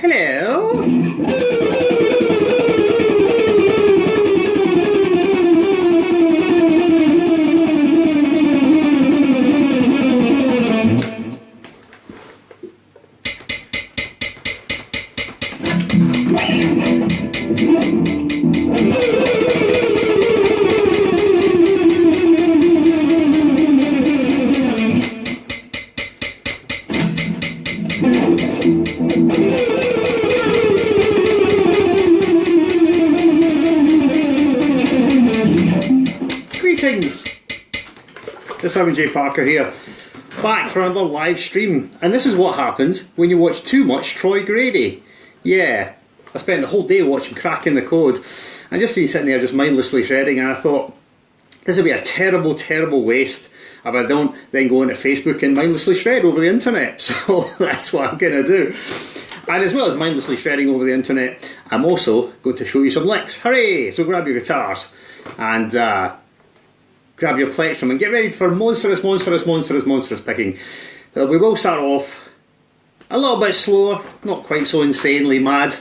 Hello. Greetings! It's Robin J. Parker here, back for another live stream. And this is what happens when you watch too much Troy Grady. Yeah, I spent the whole day watching Cracking the Code and just been sitting there just mindlessly shredding, and I thought this would be a terrible, terrible waste if I don't then go into Facebook and mindlessly shred over the internet. So that's what I'm going to do. And as well as mindlessly shredding over the internet, I'm also going to show you some licks. Hooray! So grab your guitars and grab your plectrum and get ready for monstrous picking. We will start off a little bit slower, not quite so insanely mad,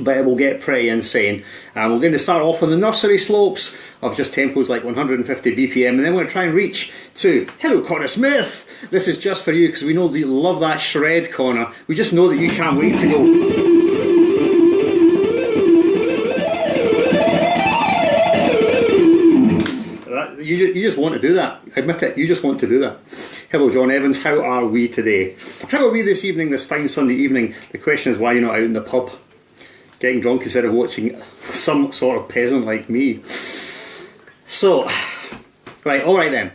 but it will get pretty insane. And we're going to start off on the nursery slopes of just tempos like 150 BPM, and then we're going to try and reach to Hello Connor Smith. This is just for you because we know that you love that shred, Connor. We just know that you can't wait to go. You just want to do that. Admit it, you just want to do that. Hello John Evans, how are we today? How are we this evening, this fine Sunday evening? The question is why you're not out in the pub getting drunk instead of watching some sort of peasant like me. So, right, alright then.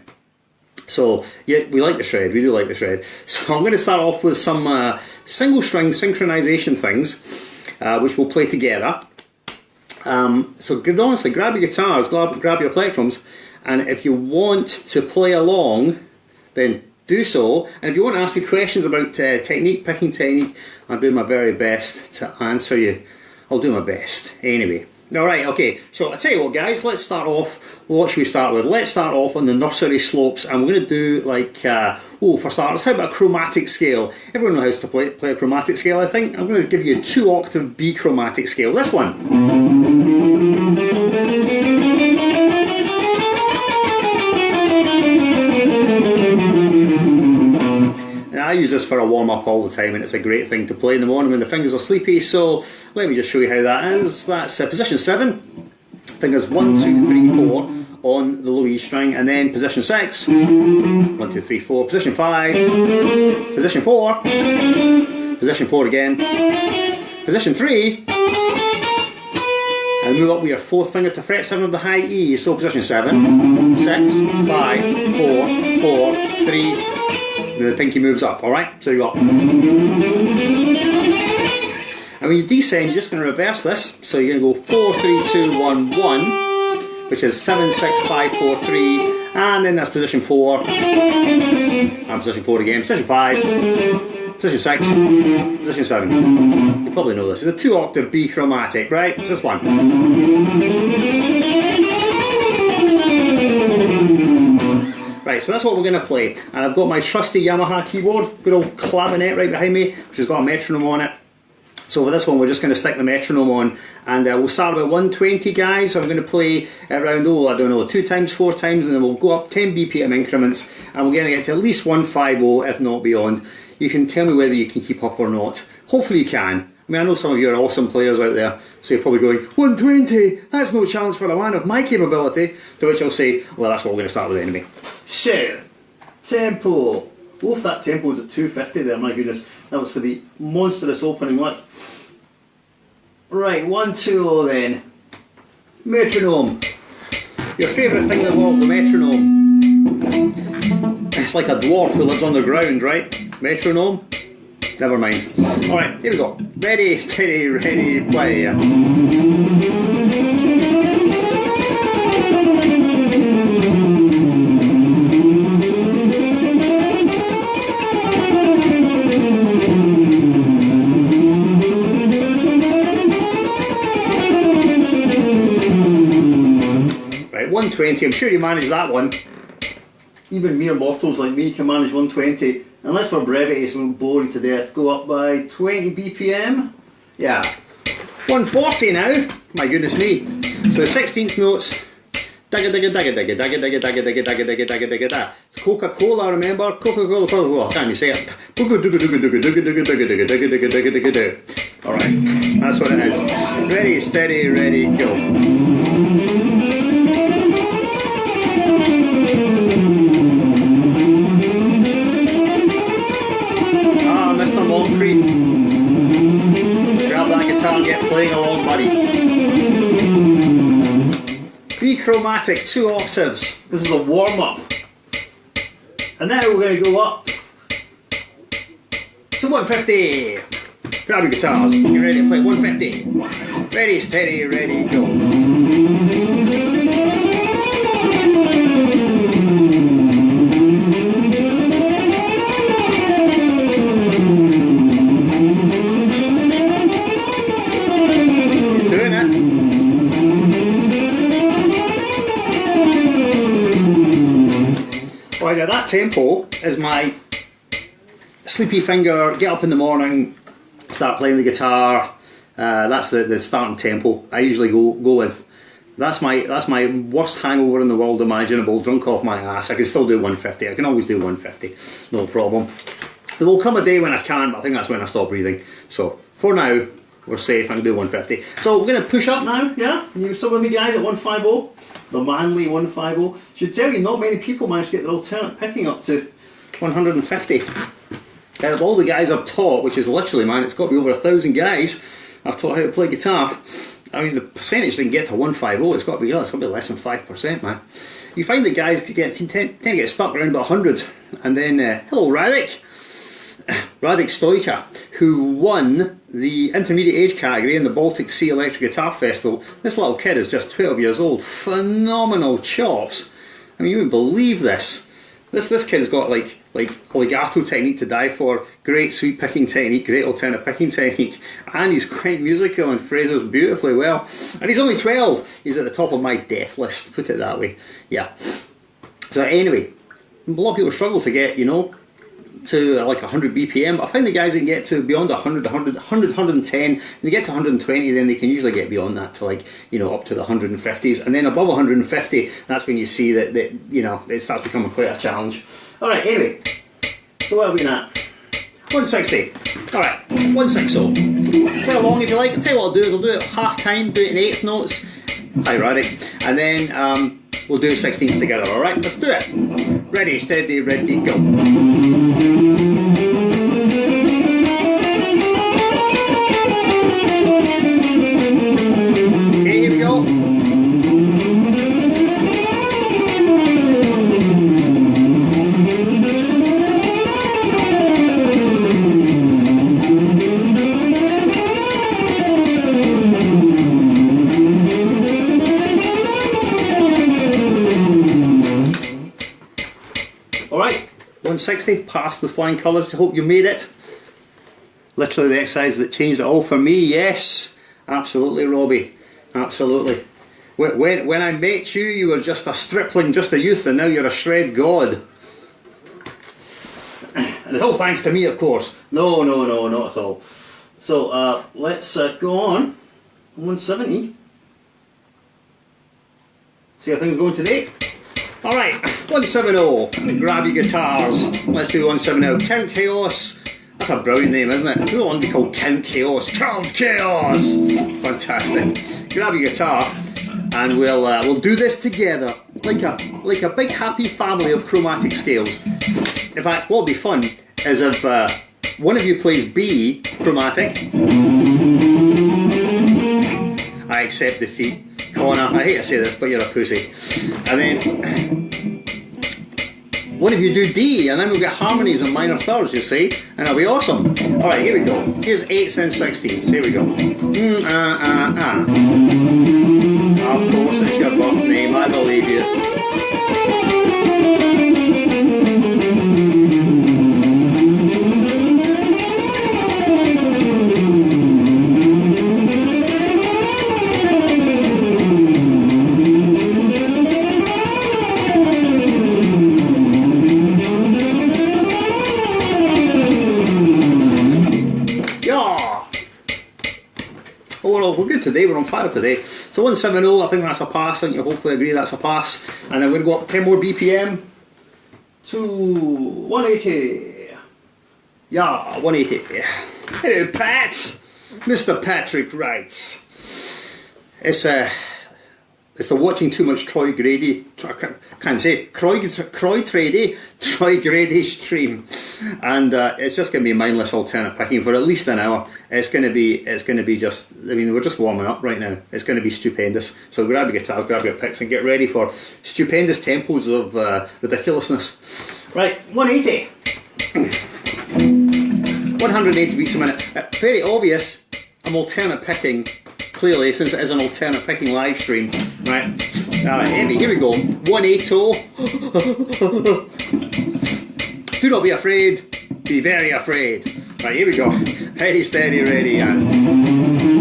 So, yeah, we like the shred, we do like the shred. So I'm going to start off with some single string synchronization things, which we'll play together. So honestly, grab your guitars, grab your plectrums, and if you want to play along, then do so. And if you want to ask me questions about technique, picking technique, I'll do my very best to answer you. I'll do my best. Anyway. Alright, okay. So I tell you what guys, let's start off. What should we start with? Let's start off on the nursery slopes, and we're going to do like, for starters, how about a chromatic scale? Everyone knows how to play a chromatic scale, I think. I'm going to give you a 2-octave B chromatic scale. This one. I use this for a warm-up all the time, and it's a great thing to play in the morning when the fingers are sleepy. So let me just show you how that is. That's position 7, fingers 1, 2, 3, 4 on the low E string, and then position 6, 1, 2, 3, 4, position 5, position 4, position 4 again, position 3, and move up with your 4th finger to fret 7 of the high E. So position 7, 6, 5, 4, 4, 3, the pinky moves up, alright? So you got. And when you descend, you're just going to reverse this. So you're going to go 4, 3, 2, 1, 1, which is 7, 6, 5, 4, 3, and then that's position 4, and position 4 again, position 5, position 6, position 7. You probably know this. It's a 2-octave B chromatic, right? It's this one. Right, so that's what we're going to play. And I've got my trusty Yamaha keyboard, good old clavinet right behind me, which has got a metronome on it. So for this one, we're just going to stick the metronome on, and we'll start about 120, guys. So I'm going to play around, 2 times, 4 times, and then we'll go up 10 BPM increments, and we're going to get to at least 150, if not beyond. You can tell me whether you can keep up or not. Hopefully you can. I mean, I know some of you are awesome players out there, so you're probably going, 120, that's no challenge for a man of my capability. To which I'll say, well, that's what we're going to start with anyway. So, tempo. Oof, that tempo was at 250 there, my goodness. That was for the monstrous opening lick. Right, 1, 2 then. Metronome. Your favourite thing of all, the metronome. It's like a dwarf who lives underground, right? Metronome? Never mind. Alright, here we go. Ready, steady, ready, play. Right, 120. I'm sure you managed that one. Even mere mortals like me can manage 120. unless for brevity, so we won't bore you to death, go up by 20 BPM. Yeah, 140 now. My goodness me. So the 16th notes. It's Coca-Cola, remember? Coca-Cola, Coca-Cola. Can't you say it? Alright, that's what it is. Ready, steady, ready, go. Ah, Mr. Moncrief. Grab that guitar and get playing along, buddy. B chromatic, 2 octaves. This is a warm-up. And now we're going to go up to 150. Grab your guitars, get ready to play 150. Ready, steady, ready, go. He's doing it. Right, now that tempo is my sleepy finger, get up in the morning, start playing the guitar. That's the starting tempo I usually go with. That's my worst hangover in the world imaginable, drunk off my ass. I can still do 150. I can always do 150, no problem. There will come a day when I can't, but I think that's when I stop breathing. So for now, we're safe. I can do 150. So we're going to push up now, yeah? You still with me, guys, at 150? The manly 150. Should tell you, not many people manage to get their alternate picking up to 150. Out of all the guys I've taught, which is literally, man, it's got to be over 1,000 guys I've taught how to play guitar. I mean, the percentage they can get to 150, it's got to be less than 5%, man. You find that guys tend to get stuck around about 100, and then hello, Radek Stoica, who won the intermediate age category in the Baltic Sea Electric Guitar Festival. This little kid is just 12 years old. Phenomenal chops. I mean, you wouldn't believe this. This kid's got like legato technique to die for, great sweep picking technique, great alternate picking technique, and he's quite musical and phrases beautifully well. And he's only 12. He's at the top of my death list, put it that way. Yeah. So anyway, a lot of people struggle to get, to like 100 BPM. I find the guys that can get to beyond 100, 110, and they get to 120, then they can usually get beyond that to up to the 150s, and then above 150, that's when you see that it starts becoming quite a challenge. Alright, anyway, so what are we at? 160. Alright, 160. Play along if you like. I'll tell you what I'll do is I'll do it half time, do it in 8th notes. Hi, Radek. And then we'll do 16th together, alright? Let's do it. Ready, steady, ready, go. Okay, here we go. Alright, 160, passed with flying colours. I hope you made it. Literally the exercise that changed it all for me, yes. Absolutely, Robbie. Absolutely. When I met you, you were just a stripling, just a youth, and now you're a shred god. And it's all thanks to me, of course. No, not at all. So, let's go on. 170. See how things are going today? Alright, 170. Grab your guitars. Let's do 170. Count Chaos. That's a brilliant name, isn't it? We don't want to be called Count Chaos. Count Chaos! Fantastic. Grab your guitar and we'll do this together like a big happy family of chromatic scales. In fact, what would be fun is if one of you plays B chromatic. I accept defeat. Connor, I hate to say this, but you're a pussy. And then one of you do D, and then we'll get harmonies and minor thirds, you see, and it'll be awesome. Alright, here we go. Here's 8ths and 16ths. Here we go. Of course, it's your birth name, I believe you. Oh, we're good today, we're on fire today. So 170, I think that's a pass. I think you'll hopefully agree that's a pass. And then we're going to go up 10 more BPM to 180. Yeah, 180. Hello, Pat. Mr. Patrick writes. It's the watching too much Troy Grady. I can't say Troy Grady stream, and it's just going to be mindless alternate picking for at least an hour. It's going to be just. I mean, we're just warming up right now. It's going to be stupendous. So grab your guitars, grab your picks, and get ready for stupendous tempos of ridiculousness. Right, 180, 180 beats a minute. Very obvious. I'm alternate picking. Clearly, since it is an alternate picking live stream, right? Alright, here we go. 180. Do not be afraid, be very afraid. Right, here we go. Ready, steady, ready, and.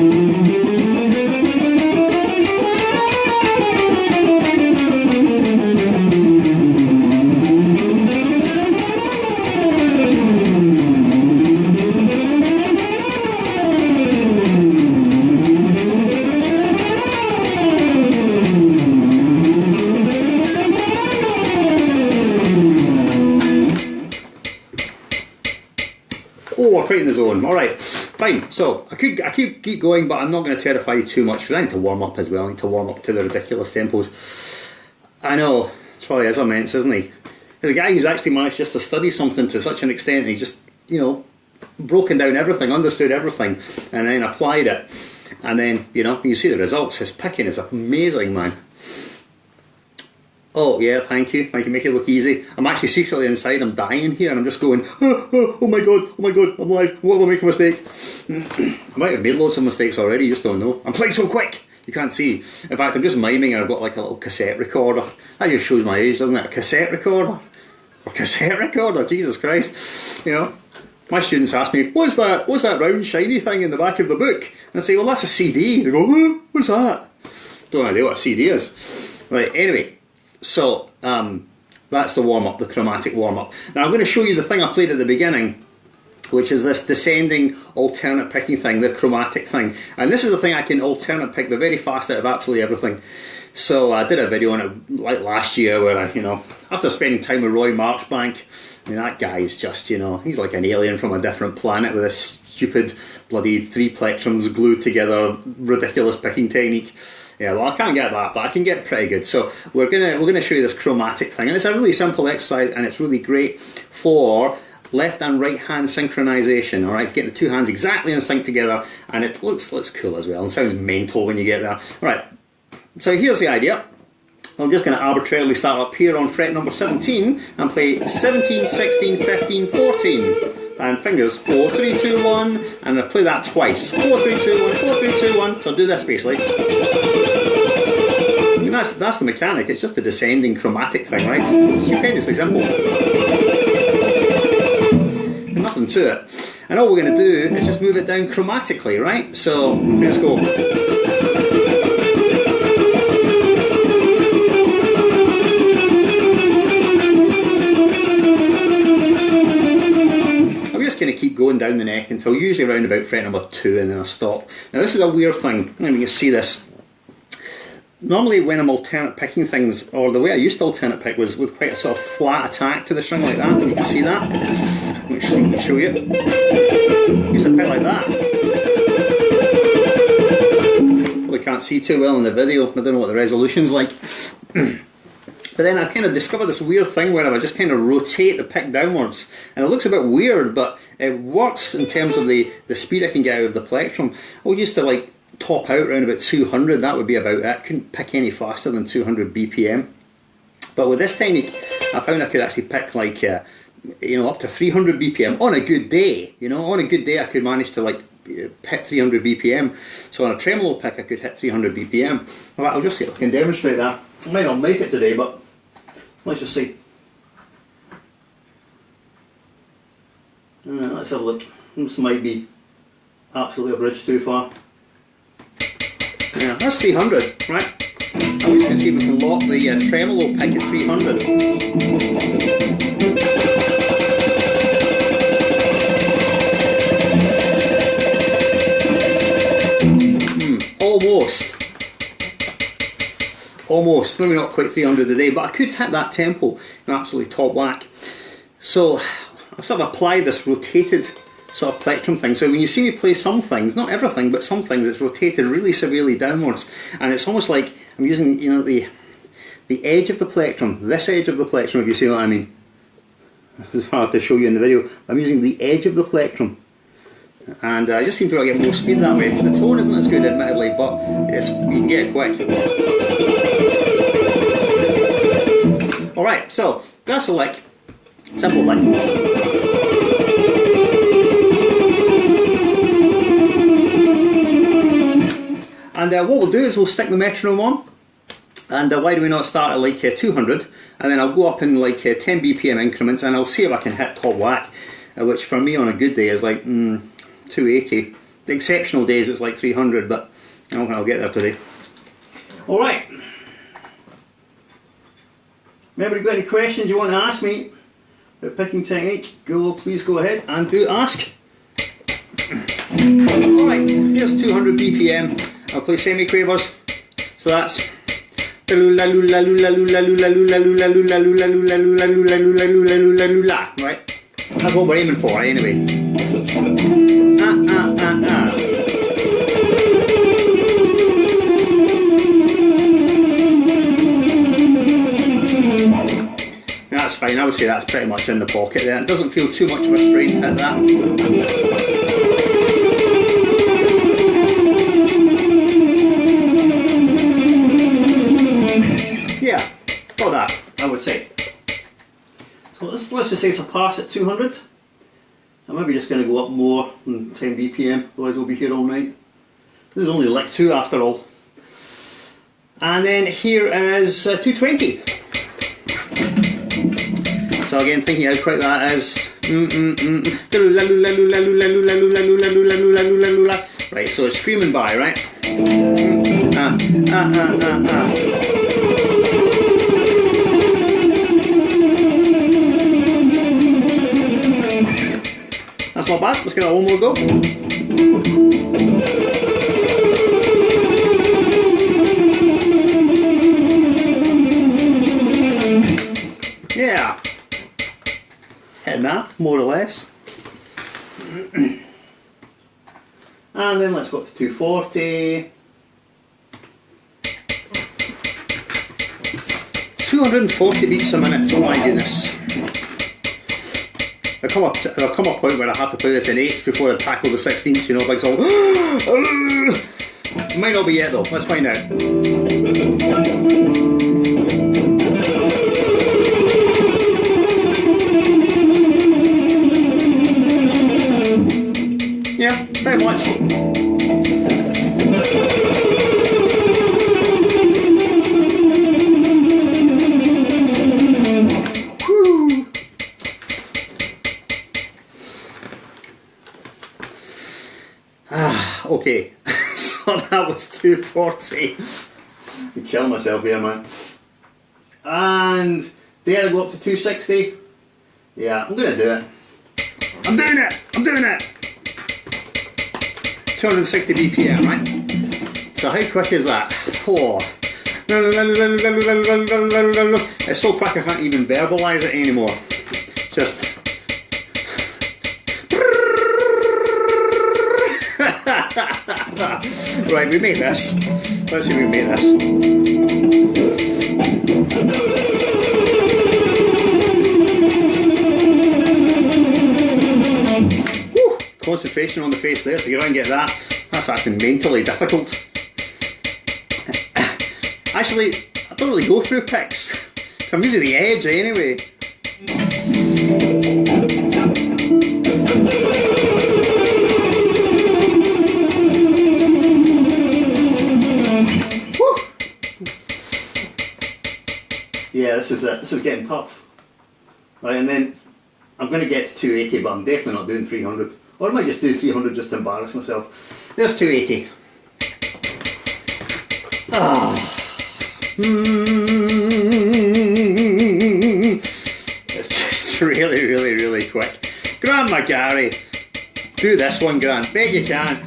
Oh, we're quite in the zone. Alright, fine. So, I could keep going, but I'm not going to terrify you too much, because I need to warm up as well. I need to warm up to the ridiculous tempos. I know, it's probably is immense, isn't he? The guy who's actually managed just to study something to such an extent, and he's just, you know, broken down everything, understood everything, and then applied it. And then, you know, you see the results. His picking is amazing, man. Oh yeah, thank you, make it look easy. I'm actually secretly inside, I'm dying here, and I'm just going, oh my god, I'm live, what will I make a mistake? I might have made loads of mistakes already, you just don't know. I'm playing so quick, you can't see. In fact, I'm just miming, and I've got like a little cassette recorder. That just shows my age, doesn't it? A cassette recorder? Or cassette recorder, Jesus Christ. You know, my students ask me, what's that round shiny thing in the back of the book? And I say, well, that's a CD. They go, what's that? Don't have idea what a CD is. Right, anyway. So, that's the warm-up, the chromatic warm-up. Now I'm going to show you the thing I played at the beginning, which is this descending alternate picking thing, the chromatic thing. And this is the thing I can alternate pick the very fast out of absolutely everything. So I did a video on it like last year where I, you know, after spending time with Roy Marchbank, I mean, that guy's just, you know, he's like an alien from a different planet with this stupid bloody 3 plectrums glued together, ridiculous picking technique. Yeah, well, I can't get that, but I can get pretty good. So we're gonna show you this chromatic thing, and it's a really simple exercise, and it's really great for left and right hand synchronization. All right, getting the 2 hands exactly in sync together, and it looks cool as well, and sounds mental when you get there. All right, so here's the idea. I'm just going to arbitrarily start up here on fret number 17 and play 17, 16, 15, 14. And fingers 4, 3, 2, 1, and I play that twice. 4, 3, 2, 1, 4, 3, 2, 1. So I'll do this basically. I mean, that's the mechanic. It's just a descending chromatic thing, right? It's stupendously simple. And nothing to it. And all we're going to do is just move it down chromatically, right? So let's go. Going to keep going down the neck until usually around about fret number 2, and then I'll stop. Now this is a weird thing. Let me see this. Normally when I'm alternate picking things, or the way I used to alternate pick was with quite a sort of flat attack to the string like that. You can see that. Let me show you. Used to pick like that. Probably can't see too well in the video. I don't know what the resolution's like. But then I kind of discovered this weird thing where I would just kind of rotate the pick downwards, and it looks a bit weird, but it works in terms of the speed I can get out of the plectrum. I used to like top out around about 200, that would be about it. I couldn't pick any faster than 200 BPM. But with this technique, I found I could actually pick like, you know, up to 300 BPM on a good day. You know, on a good day I could manage to like hit 300 BPM. So on a tremolo pick I could hit 300 BPM. Well, I'll just see if I can demonstrate that. I might not make it today, but let's just see. Let's have a look. This might be absolutely a bridge too far. Yeah, that's 300, right? I'm just going to see if we can lock the tremolo pick at 300. almost, maybe not quite 300 a day, but I could hit that tempo in absolutely top whack. So I've sort of applied this rotated sort of plectrum thing. So when you see me play some things, not everything, but some things, it's rotated really severely downwards, and it's almost like I'm using, you know, the edge of the plectrum, this edge of the plectrum, if you see what I mean. It's hard to show you in the video. I'm using the edge of the plectrum, and I just seem to get more speed that way. The tone isn't as good, admittedly, but you can get it quick. Alright, so that's a lick. Simple lick. And what we'll do is we'll stick the metronome on. And why do we not start at like 200, and then I'll go up in like 10 BPM increments, and I'll see if I can hit top whack, which for me on a good day is like 280. The exceptional days it's like 300, but I'll get there today. Alright. Remember, if you've got any questions you want to ask me about picking technique, please go ahead and do ask. Alright, here's 200 BPM. I'll play semi-quavers, so that's right? That's what we're aiming for, anyway. That's fine, I would say that's pretty much in the pocket there. It doesn't feel too much of a strain at that. Yeah, about that, I would say. So let's just say it's a pass at 200. I'm maybe just going to go up more than 10 BPM, otherwise we'll be here all night. This is only lick 2 after all. And then here is 220. So again, thinking how quick that is. Right, so it's screaming by, right? That's not bad, let's get that one more go. Yeah. Hitting that, more or less. And then let's go up to 240. 240 beats a minute, oh my goodness. There'll come a point where I have to play this in 8s before I tackle the 16ths, you know, like so. It might not be yet though, let's find out. Yeah, very much. Okay, so that was 240. I'm killing myself here, man. And there I go up to 260. Yeah, I'm gonna do it. I'm doing it! I'm doing it! 260 BPM, right? So how quick is that? Oh. It's so quick I can't even verbalise it anymore. Just right, we made this. Let's see if we made this. Woo! Concentration on the face there to try and get that. That's actually mentally difficult. Actually, I don't really go through picks. I'm using the edge anyway. Yeah, this is getting tough. Right, and then I'm going to get to 280, but I'm definitely not doing 300. Or I might just do 300 just to embarrass myself. There's 280. It's just really, really, really quick. Grandma Gary, do this one, Gran. Bet you can.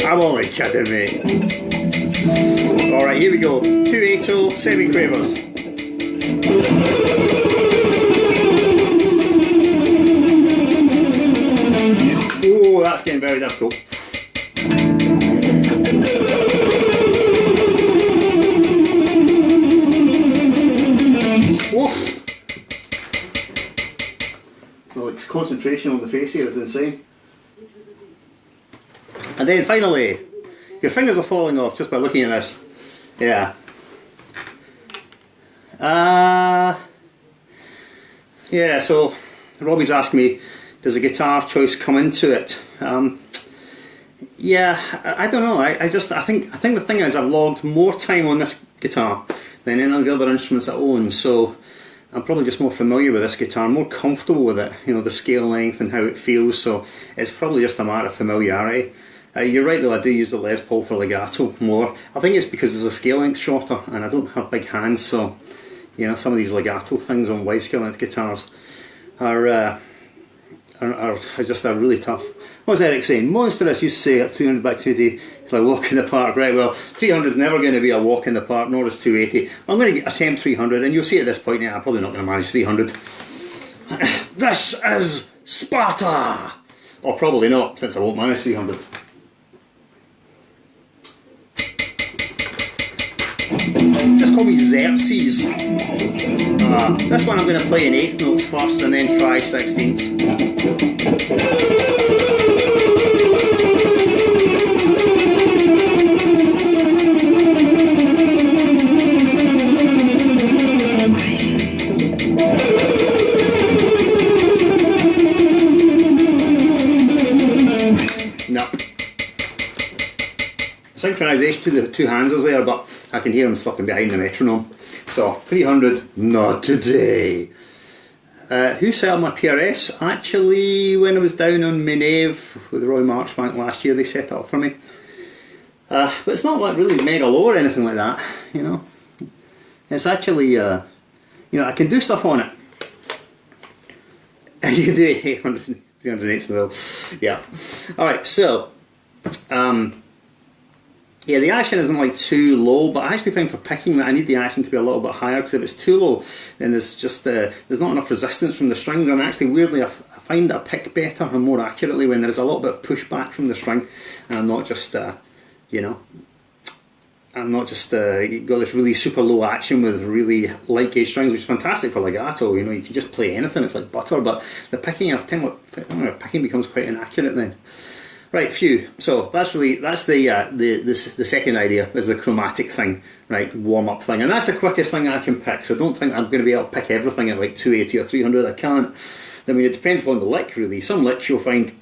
I'm only kidding, mate. Alright, here we go. 2/8 semi-quavers. Oh, that's getting very difficult. Oh. Well, it's concentration on the face here is insane. And then finally, your fingers are falling off just by looking at this. Yeah. Yeah, so Robbie's asked me, does a guitar choice come into it? Yeah, I don't know. I think the thing is I've logged more time on this guitar than any of the other instruments I own, so I'm probably just more familiar with this guitar, more comfortable with it, you know, the scale length and how it feels, so it's probably just a matter of familiarity. You're right though, I do use the Les Paul for legato more. I think it's because the scale length's shorter and I don't have big hands, so you know, some of these legato things on wide scale length guitars are just really tough. What was Eric saying? Monstrous used to say at 300 back 2D it's like a walk in the park. Right, well 300 is never going to be a walk in the park, nor is 280. I'm going to attempt 300 and you'll see at this point, yeah, I'm probably not going to manage 300. This is Sparta! Or probably not, since I won't manage 300. Just call me Xerxes. This one I'm going to play in 8th notes first and then try 16ths. No. Synchronisation to the two hands is there, but I can hear him slipping behind the metronome. So 300, not today. Who set up my PRS? Actually, when I was down on Meneve with the Roy Marchbank last year, they set it up for me. But it's not like really mega low or anything like that, you know. It's actually, you know, I can do stuff on it. You can do 800, 308 still. Yeah. Alright, so, yeah, the action isn't like too low, but I actually find for picking that I need the action to be a little bit higher, because if it's too low, then there's just there's not enough resistance from the strings, and actually weirdly I find that I pick better and more accurately when there's a little bit of pushback from the string, and I'm not just you know, I'm not just got this really super low action with really light gauge strings, which is fantastic for legato. You know, you can just play anything; it's like butter. But the picking, I think, picking becomes quite inaccurate then. Right, phew. So that's the second idea is the chromatic thing, right? Warm up thing, and that's the quickest thing I can pick. So don't think I'm going to be able to pick everything at like 280 or 300. I can't. I mean, it depends upon the lick really. Some licks you'll find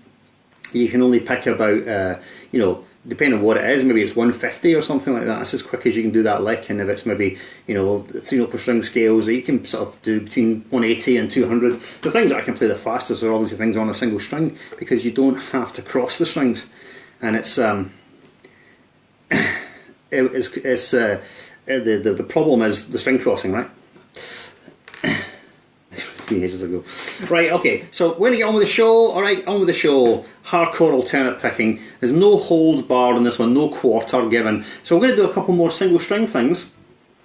you can only pick about, you know, depending on what it is, maybe it's 150 or something like that. That's as quick as you can do that lick. And if it's maybe, you know, 3 note per string scales, you can sort of do between 180 and 200. The things that I can play the fastest are obviously things on a single string, because you don't have to cross the strings, and it's the problem is the string crossing, right? Ages ago. Right, okay, so we're going to get on with the show. Alright, on with the show. Hardcore alternate picking. There's no holds barred on this one, no quarter given. So we're going to do a couple more single string things,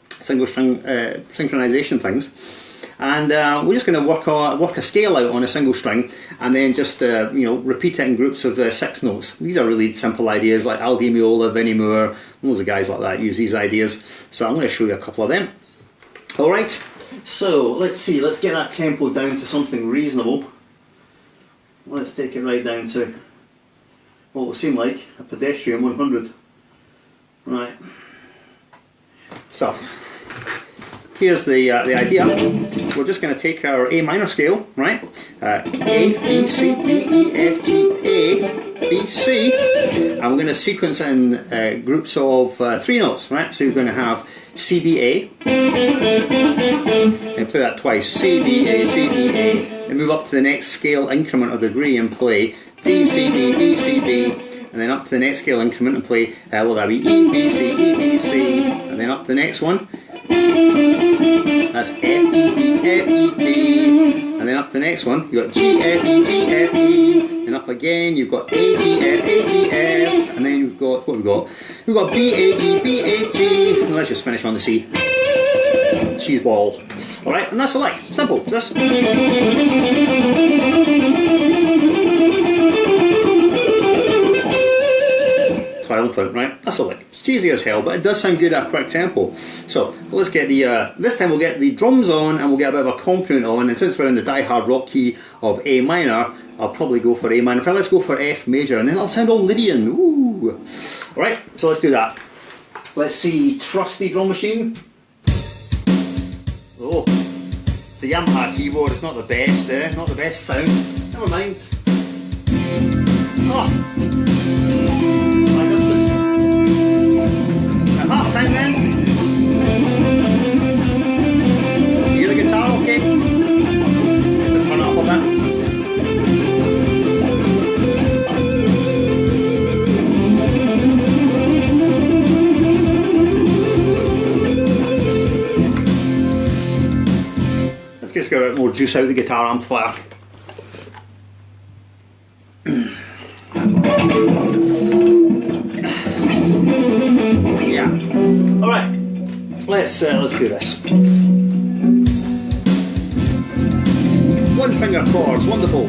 single string synchronization things, and we're just going to work a scale out on a single string, and then just you know, repeat it in groups of 6 notes. These are really simple ideas, like Al Di Meola, Vinnie Moore, loads of guys like that use these ideas. So I'm going to show you a couple of them. Alright. So let's see, let's get that tempo down to something reasonable. Let's take it right down to what will seem like a pedestrian 100. Right. So here's the idea. We're just going to take our A minor scale, right? A, B, C, D, E, F, G, A, B, C, and we're going to sequence in groups of 3 notes, right? So we're going to have C, B, A, and play that twice, C, B, A, C, B, A, and move up to the next scale increment or degree and play D, C, B, D, C, B, and then up to the next scale increment and play, well, that'll be E, B, C, E, B, C, and then up to the next one, that's F, E, D, F, E, D, and then up to the next one, you've got G, F, E, G, F, E, and up again. You've got A, G, F, A, G, F, and then you've got, what have we got? We've got B, A, G, B, A, G, and let's just finish on the C. Cheese ball. Alright, and that's a lick. Simple. This. Triumphant, right? That's a lick. It's cheesy as hell, but it does sound good at a quick tempo. So let's get the, this time we'll get the drums on and we'll get a bit of a complement on, and since we're in the die-hard rock key of A minor, I'll probably go for A minor. In fact, let's go for F major, and then I'll sound all Lydian. Ooh. Alright, so let's do that. Let's see, trusty drum machine. Oh, it's a Yamaha keyboard, it's not the best, not the best sound. Never mind. Oh. At half time then. You hear the guitar okay? Let's turn it up a bit. Just get a bit more juice out of the guitar amplifier. Yeah. All right. Let's do this. One finger chords, wonderful.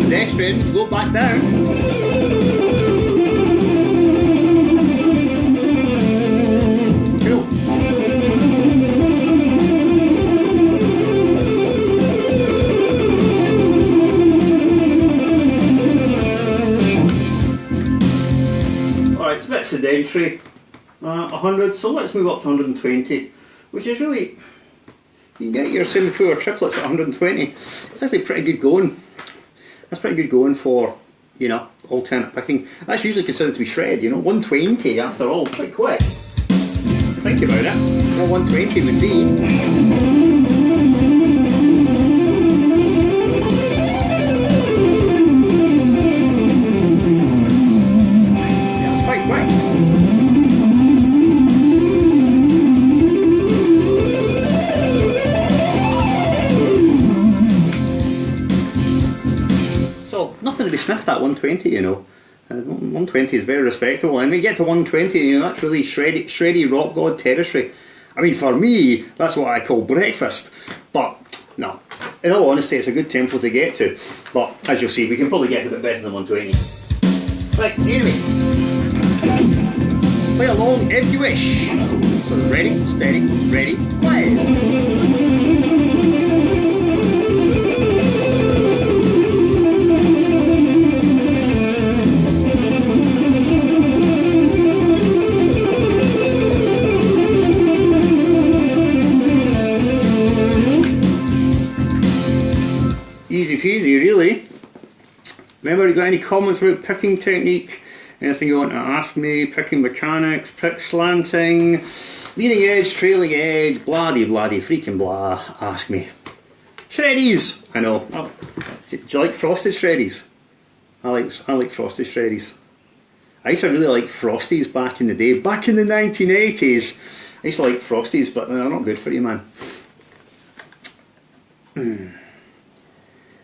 Pedestrian, go back down. Sedentary, 100, so let's move up to 120, which is really, you can get your semi-pure triplets at 120. It's actually pretty good going. That's pretty good going for, you know, alternate picking. That's usually considered to be shred, you know, 120 after all, quite quick. Think about it, what 120 would be. Nothing to be sniffed at 120, you know. 120 is very respectable, and when you get to 120, you know, that's really shreddy rock god territory. I mean, for me, that's what I call breakfast. But no, in all honesty, it's a good tempo to get to. But as you'll see, we can probably get a bit better than 120. Right, anyway, play along if you wish. So ready, steady, ready, play. Easy peasy, really. Remember, you got any comments about picking technique? Anything you want to ask me? Picking mechanics, pick slanting, leading edge, trailing edge, bloody freaking blah. Ask me. Shreddies! I know. Oh, do you like frosted shreddies? I like frosted shreddies. I used to really like frosties back in the day. Back in the 1980s, I used to like frosties, but they're not good for you, man.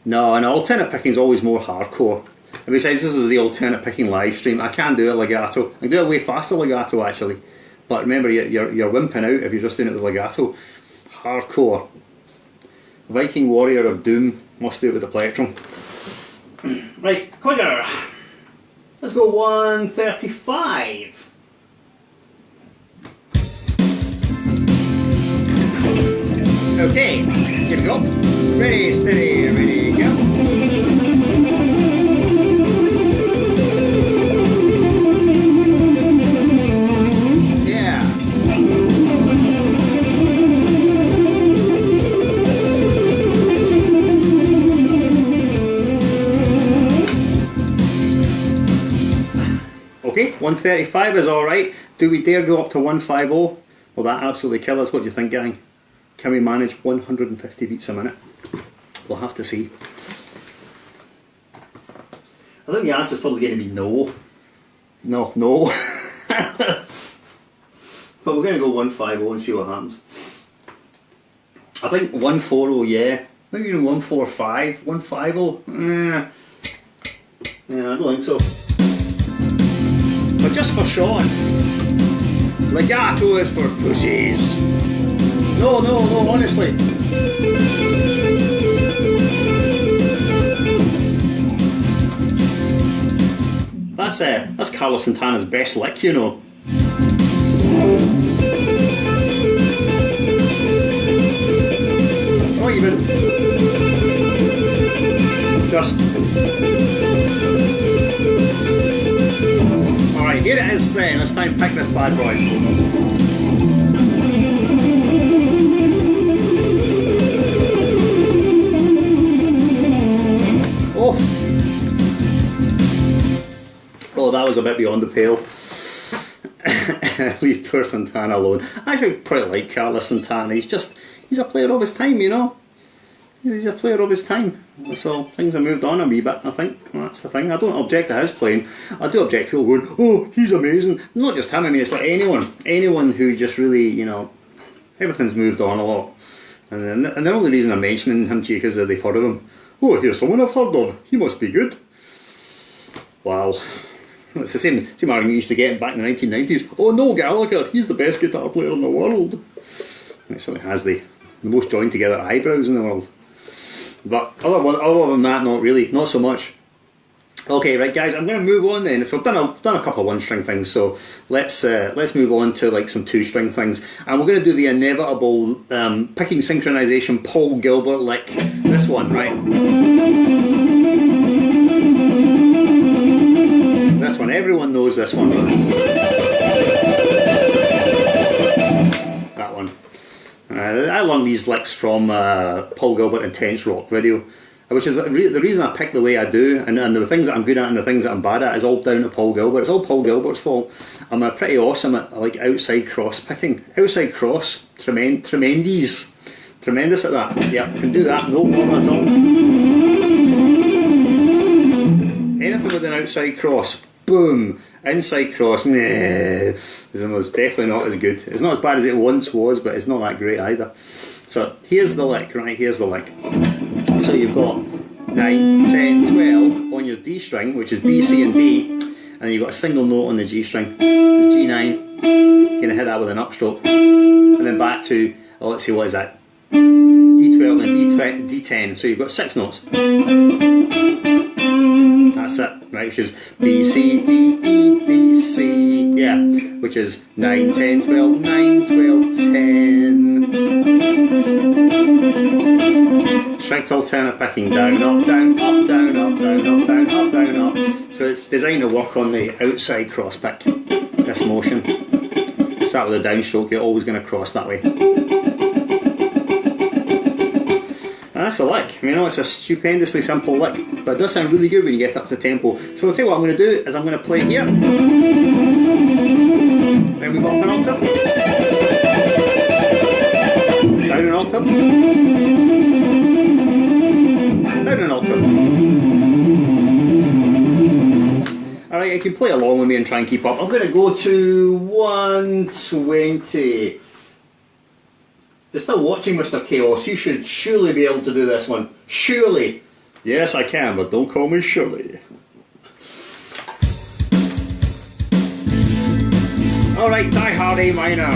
No, and alternate picking is always more hardcore. And besides, this is the alternate picking live stream. I can do a legato. I can do a way faster legato actually. But remember, you're wimping out if you're just doing it with legato. Hardcore. Viking Warrior of Doom must do it with the plectrum. Right, quicker. Let's go 135. Okay, here we go. Ready, steady, ready, go. Yeah. Okay, 135 is alright. Do we dare go up to 150? Will that absolutely kill us? What do you think, gang? Can we manage 150 beats a minute? We'll have to see. I think the answer is probably going to be no. No. But we're going to go 150 and see what happens. I think 140, yeah. Maybe even 145, 150. Yeah, I don't think so. But just for Sean. Legato is for pussies. No, honestly. That's Carlos Santana's best lick, you know. Not even. Just. Alright, here it is then. Let's try and pick this bad boy. Oh, that was a bit beyond the pale. Leave poor Santana alone. I actually quite like Carlos Santana. He's a player of his time, you know. He's a player of his time. So things have moved on a wee bit, I think. Well, that's the thing. I don't object to his playing. I do object to people going, oh, he's amazing. Not just him, I mean, it's like anyone who just really, you know, everything's moved on a lot. And the only reason I'm mentioning him to you is because they've heard of him. Oh, here's someone I've heard of. He must be good. Wow. It's the same argument you used to get back in the 1990s. Oh no, Gallagher, he's the best guitar player in the world. It certainly has the most joined together eyebrows in the world. But other than that, not really, not so much. Okay, right guys, I'm going to move on then. So I've done a couple of one-string things, so let's move on to like some two-string things. And we're going to do the inevitable picking synchronization Paul Gilbert lick. This one, right? This one, everyone knows this one. That one. I learned these licks from Paul Gilbert Intense Rock video, which is the reason I pick the way I do, and the things that I'm good at and the things that I'm bad at is all down to Paul Gilbert. It's all Paul Gilbert's fault. I'm pretty awesome at like outside cross picking. Outside cross, tremendous at that. Yeah, can do that, no bother at all. Anything with an outside cross, boom. Inside cross, nah, it's definitely not as good. It's not as bad as it once was, but it's not that great either. So here's the lick, right? Here's the lick. So you've got 9, 10, 12 on your D string, which is B, C and D, and you've got a single note on the G string, which is G9. You're going to hit that with an upstroke, and then back to, oh, let's see, what is that? D12 and D10, so you've got 6 notes. That's it, right, which is B, C, D, E, B, C, yeah, which is 9, 10, 12, 9, 12, 10. Strict alternate picking, down, up, down, up, down, up, down, up, down, up, down, up. So it's designed to work on the outside cross pick, this motion. Start with a downstroke, you're always going to cross that way. That's a lick. You know, it's a stupendously simple lick, but it does sound really good when you get up to tempo. So I'll tell you what I'm going to do is I'm going to play it here. Then we've got up an octave. Down an octave. Down an octave. Alright, you can play along with me and try and keep up. I'm going to go to 120. They're still watching, Mr. Chaos. You should surely be able to do this one. Surely. Yes, I can, but don't call me Shirley. Alright, Die Hard A minor.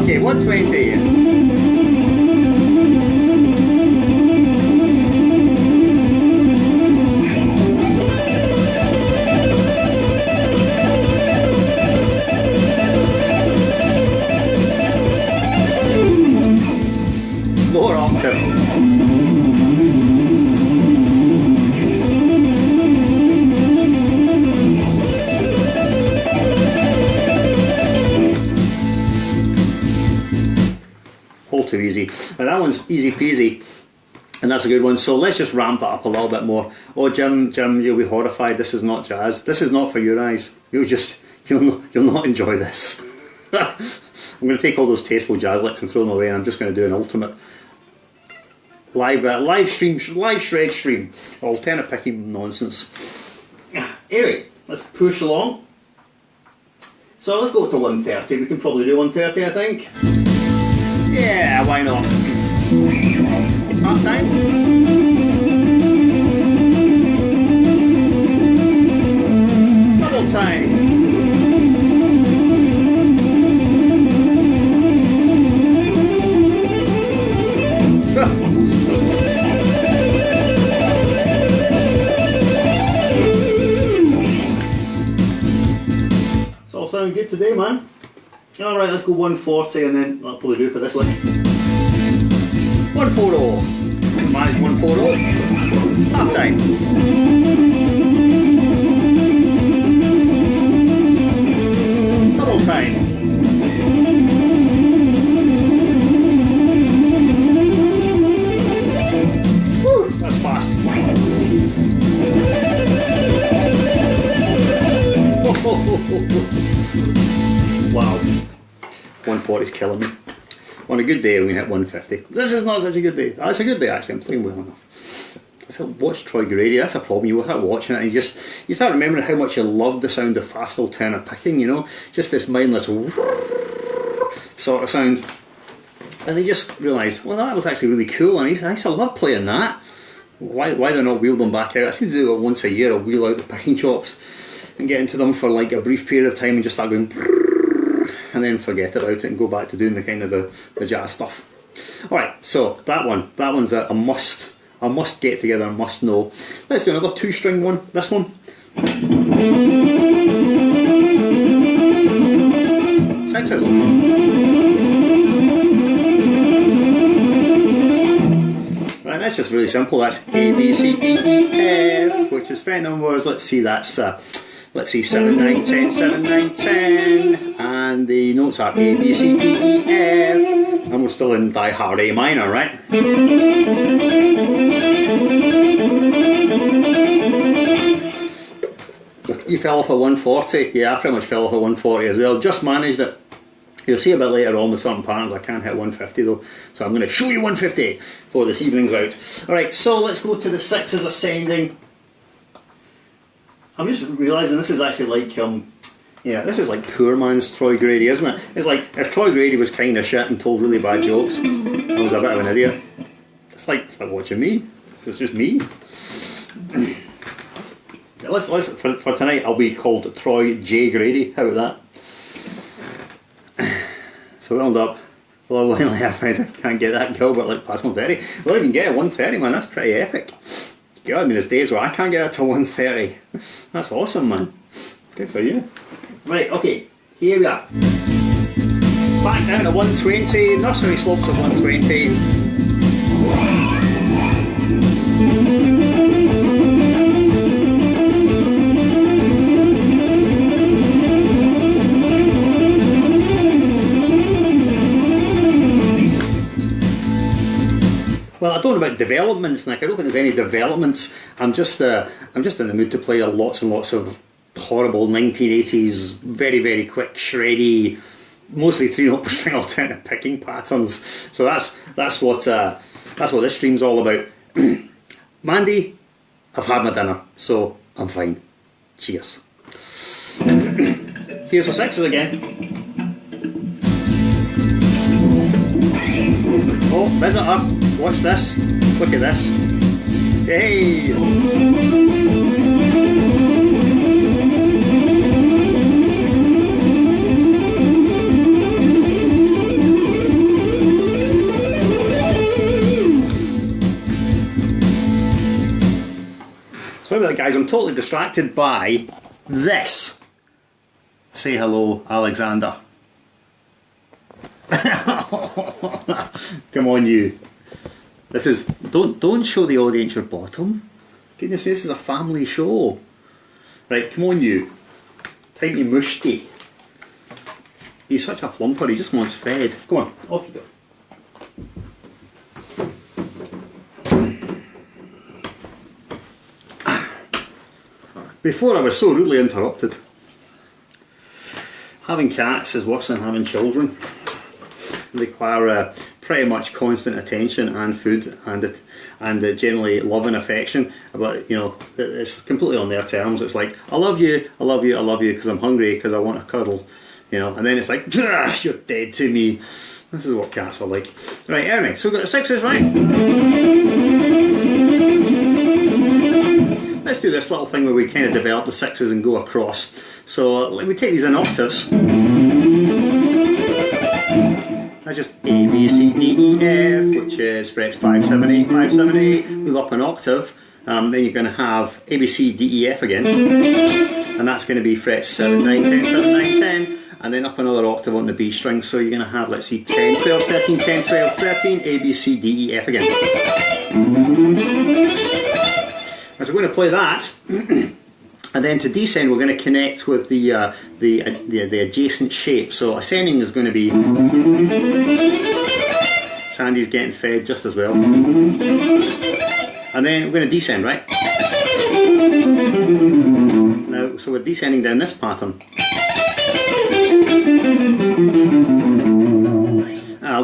Okay, 120. Lower octave. All too easy. Now that one's easy peasy, and that's a good one. So let's just ramp that up a little bit more. Oh, Jim, you'll be horrified. This is not jazz. This is not for your eyes. You'll not enjoy this. I'm going to take all those tasteful jazz licks and throw them away, and I'm just going to do an ultimate live shred stream, alternate picking nonsense. Anyway, let's push along. So let's go to 130. We can probably do 130, I think. Yeah, why not? Half time? Double time. It's all sounding good today, man. Alright, let's go 140 and then that'll probably do for this one. 140. Manage 140. Half time. Double time. Woo, that's fast. Wow. 140 is killing me. On a good day we hit 150. This is not such a good day. That's a good day actually, I'm playing well enough. So watch Troy Grady, that's a problem. You start watching it and you start remembering how much you love the sound of fast alternate picking, you know? Just this mindless sort of sound. And you just realise, well, that was actually really cool and I used to love playing that. Why do I not wheel them back out? I seem to do it once a year. I'll wheel out the picking chops and get into them for like a brief period of time and just start going and then forget about it and go back to doing the kind of the jazz stuff. Alright, so that one's a must get together, a must know. Let's do another 2-string one, this one. Sixes. Right, that's just really simple. That's A, B, C, D, E, F, which is fret numbers. Let's see, that's let's see, 7, 9, 10, 7, 9, 10, and the notes are A, B, C, D, E, F, and we're still in die hard A minor, right? You fell off at 140, yeah, I pretty much fell off at 140 as well, just managed it. You'll see a bit later on with certain patterns I can't hit 150 though, so I'm going to show you 150 before this evening's out. Alright, so let's go to the 6s ascending. I'm just realising this is actually like, yeah, this is like poor man's Troy Grady, isn't it? It's like if Troy Grady was kind of shit and told really bad jokes, I was a bit of an idiot. It's like watching me. It's just me. let's for tonight I'll be called Troy J Grady. How about that? So we end up. Well, I find I can't get that Gilbert like past 130. Well, I can get it 130, man. That's pretty epic. God, I mean, there's days where I can't get it to 130. That's awesome, man. Good for you. Right, okay, here we are. Back down to 120, nursery slopes of 120. Well, I don't know about developments, Nick. I don't think there's any developments. I'm just in the mood to play lots and lots of horrible 1980s, very, very quick, shreddy, mostly 3-note per string alternate picking patterns. So that's what this stream's all about. Mandy, I've had my dinner, so I'm fine. Cheers. Here's the 6s again. Oh, visitor. Watch this. Look at this. Hey! Sorry about that, guys. I'm totally distracted by this. Say hello, Alexander. Come on, you. This is don't show the audience your bottom. Goodness, this is a family show. Right, come on, you. Tiny Mushti. He's such a flumper. He just wants fed. Go on, off you go. Before I was so rudely interrupted. Having cats is worse than having children. They require pretty much constant attention and food and generally love and affection. But you know, it's completely on their terms. It's like, I love you, I love you, I love you because I'm hungry, because I want a cuddle. You know, and then it's like, you're dead to me. This is what cats are like. Right, anyway, so we've got the sixes, right? Let's do this little thing where we kind of develop the sixes and go across. So let me take these in octaves. That's just A, B, C, D, E, F, which is frets 5, 7, 8, 5, 7, 8. Move up an octave. Then you're going to have A, B, C, D, E, F again. And that's going to be frets 7, 9, 10, 7, 9, 10. And then up another octave on the B string. So you're going to have, let's see, 10, 12, 13, 10, 12, 13, A, B, C, D, E, F again. So we're going to play that. And then to descend, we're going to connect with the adjacent shape. So ascending is going to be... Sandy's getting fed just as well. And then we're going to descend, right? Now, so we're descending down this pattern.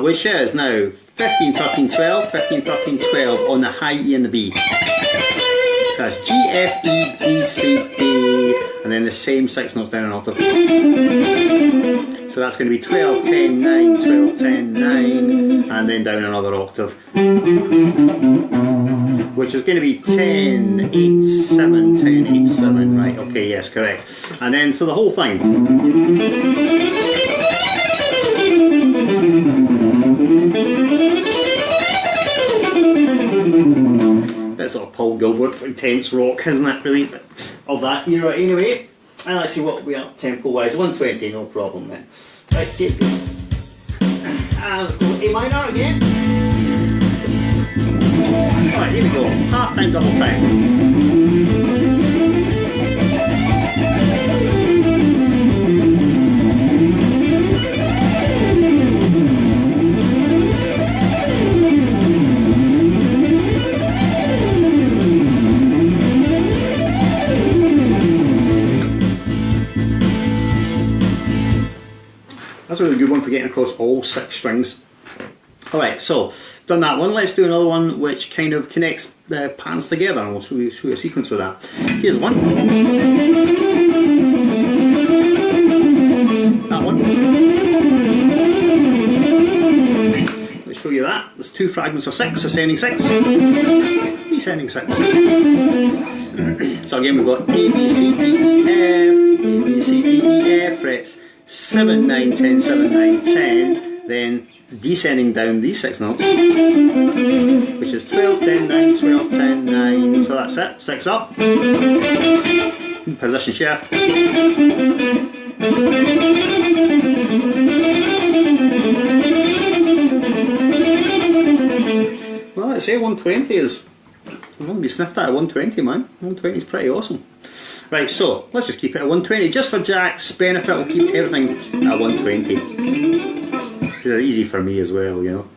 Which is now 15, 13, 12, 15, 13, 12 on the high E and the B. So that's G, F, E, D, C, B, and then the same 6 notes down an octave. So that's going to be 12, 10, 9, 12, 10, 9, and then down another octave. Which is going to be 10, 8, 7, 10, 8, 7, right, okay, yes, correct. And then, so the whole thing. Bit sort of Paul Gilbert, intense rock, isn't it, really? But of that era anyway. And let's see what we are tempo wise. 120, no problem then. Right, keep going. And let's go A minor again. Alright, here we go. Half time, double time. That's a really good one for getting across all 6 strings. Alright, so done that one. Let's do another one which kind of connects the patterns together, and we'll show you a sequence with that. Here's one. That one. Let's show you that. There's 2 fragments of 6, ascending 6, descending 6. So again we've got A, B, C, D, E, F, A, B, C, D, E, F, frets 7, 9, 10, 7, 9, 10, then descending down these 6 notes, which is 12, 10, 9, 12, 10, 9, so that's it, 6 up, position shift, well let's say 120 is, I'm going to be sniffed at 120 man, 120 is pretty awesome. Right, so let's just keep it at 120. Just for Jack's benefit, we'll keep everything at 120. It's easy for me as well, you know.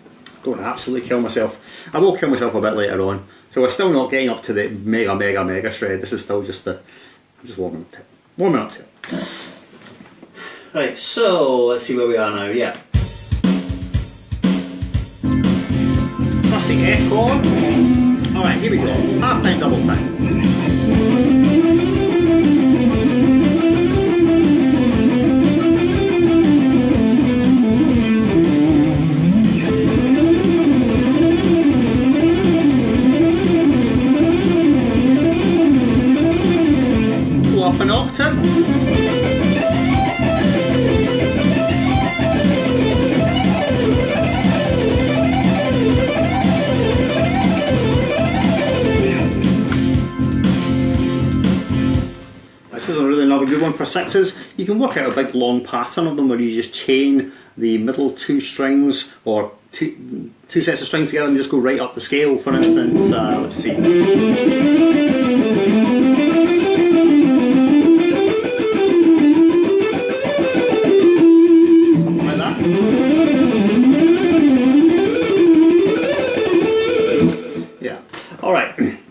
Don't absolutely kill myself. I will kill myself a bit later on. So we're still not getting up to the mega shred. This is still just the... I'm just warming up to it. Warming up to it. Right, so let's see where we are now. Yeah. First the F chord. Alright, here we go. Half time, double time. Up an octave. This is really another good one for 6s. You can work out a big long pattern of them where you just chain the middle 2 strings or two sets of strings together and just go right up the scale. For instance, let's see.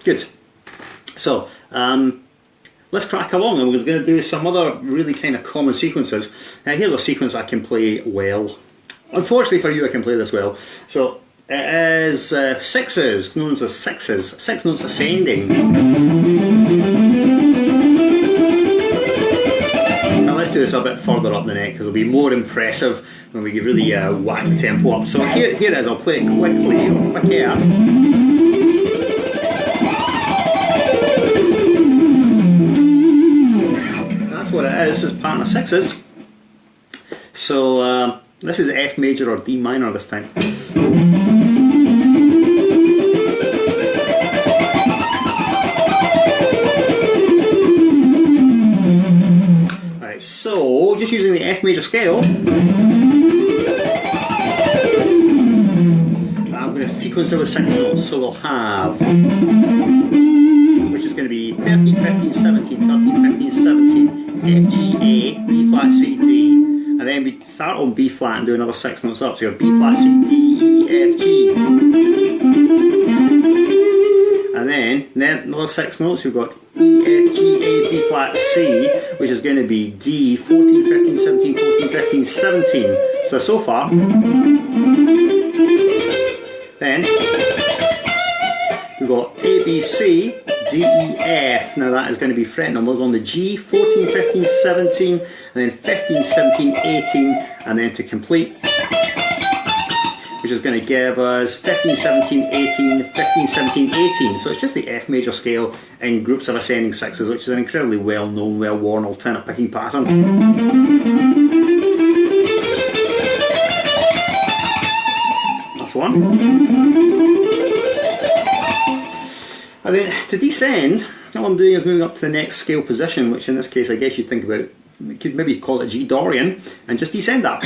Good. So, let's crack along, and we're going to do some other really kind of common sequences. Now, here's a sequence I can play well. Unfortunately for you, I can play this well. So, it is 6s, known as 6s, 6 notes ascending. Now, let's do do this a bit further up the neck because it'll be more impressive when we really whack the tempo up. So here it is, I'll play it quickly, quick air. That's what it is pattern of sixes. So this is F major or D minor this time. Right, so just using the F major scale, I'm going to sequence it with 6 notes. So we'll have, which is going to be 13, 15, 17, 13, 15, 17. F, G, A, B flat, C, D, and then we start on B flat and do another 6 notes up. So you have B flat, C, D, E, F, G, and then another 6 notes. You've got E, F, G, A, B flat, C, which is going to be D, 14, 15, 17, 14, 15, 17. So far, then we've got A, B, C, D, E, F. Now that is going to be fret numbers on the G, 14, 15, 17, and then 15, 17, 18, and then to complete, which is going to give us 15, 17, 18, 15, 17, 18. So it's just the F major scale in groups of ascending sixes, which is an incredibly well-known, well-worn alternate picking pattern. That's one. And then to descend, all I'm doing is moving up to the next scale position, which in this case I guess you'd think about, you could maybe call it G Dorian, and just descend that.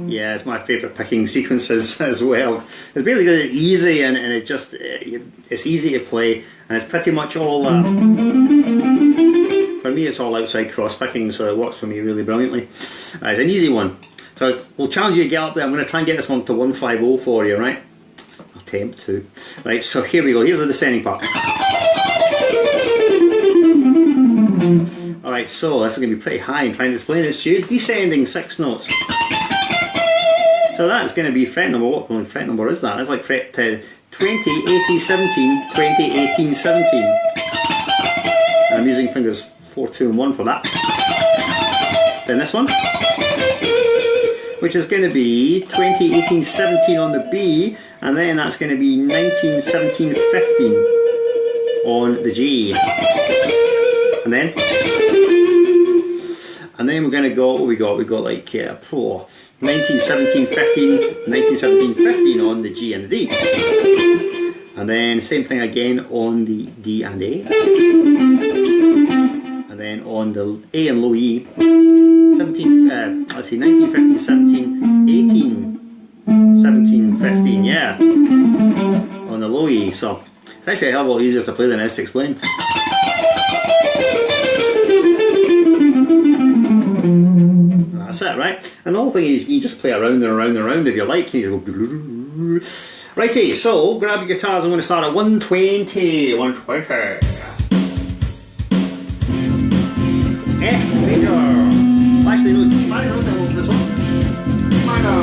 Yeah, it's my favourite picking sequences as well. It's basically easy and it just, it's easy to play, and it's pretty much all, for me it's all outside cross picking, so it works for me really brilliantly. It's an easy one. So we'll challenge you to get up there. I'm going to try and get this one to 150 for you, right? Attempt to. Right, so here we go. Here's the descending part. Alright, so this is going to be pretty high. I'm trying to explain this to you. Descending 6 notes. So that's going to be fret number. What fret number is that? It's like fret 20, 80, 17, 20, 18, 17. And I'm using fingers 4, 2 and 1 for that. Then this one, which is going to be 20, 18, 17 on the B, and then that's going to be 19, 17, 15 on the G. And then we're going to go, what we got? We got like 19, 17, 15, 19, 17, 15 on the G and the D. And then same thing again on the D and A. And then on the A and low E, 17, let's see, 19, 15, 17, 18, 17, 15, yeah, on the low E. So it's actually a hell of a lot easier to play than it is to explain. That's it, right? And the whole thing is you can just play around and around and around if you like. You go, righty, so grab your guitars. I'm going to start at 120. 120. F major. Actually, no, minor notes. I hope this one. Minor.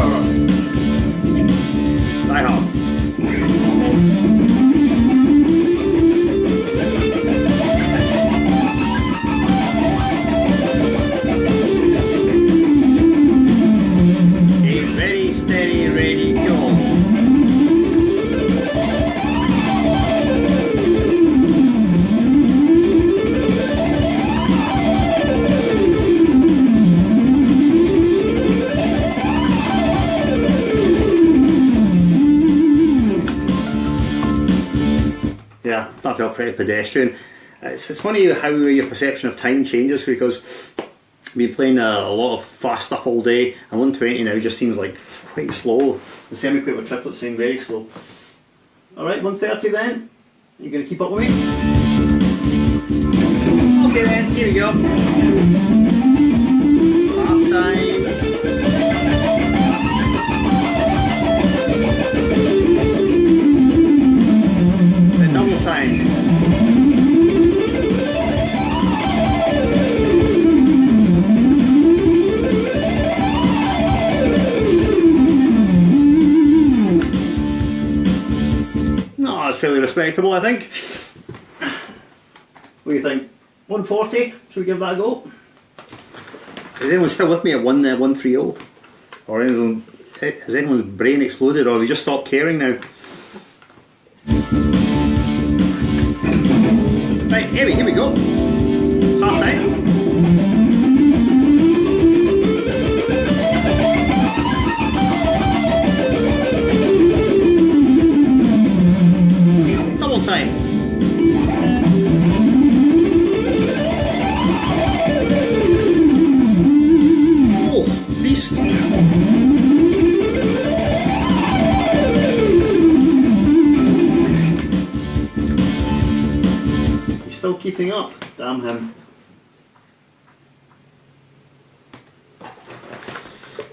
I have. Okay, ready, steady, ready, go. Yeah, that felt pretty pedestrian. It's funny how your perception of time changes, because I've been playing a lot of fast stuff all day, and 120 now just seems like quite slow. The semi-quaver triplets seem very slow. Alright, 130 then. You going to keep up with me? Okay then, here we go. Half time. Double time. No, that's fairly respectable, I think. What do you think? 140, should we give that a go? Is anyone still with me at 130? Or has anyone's brain exploded, or have you just stopped caring now? Right, here we go. Half time. Double time. Oh, beast. Still keeping up. Damn him.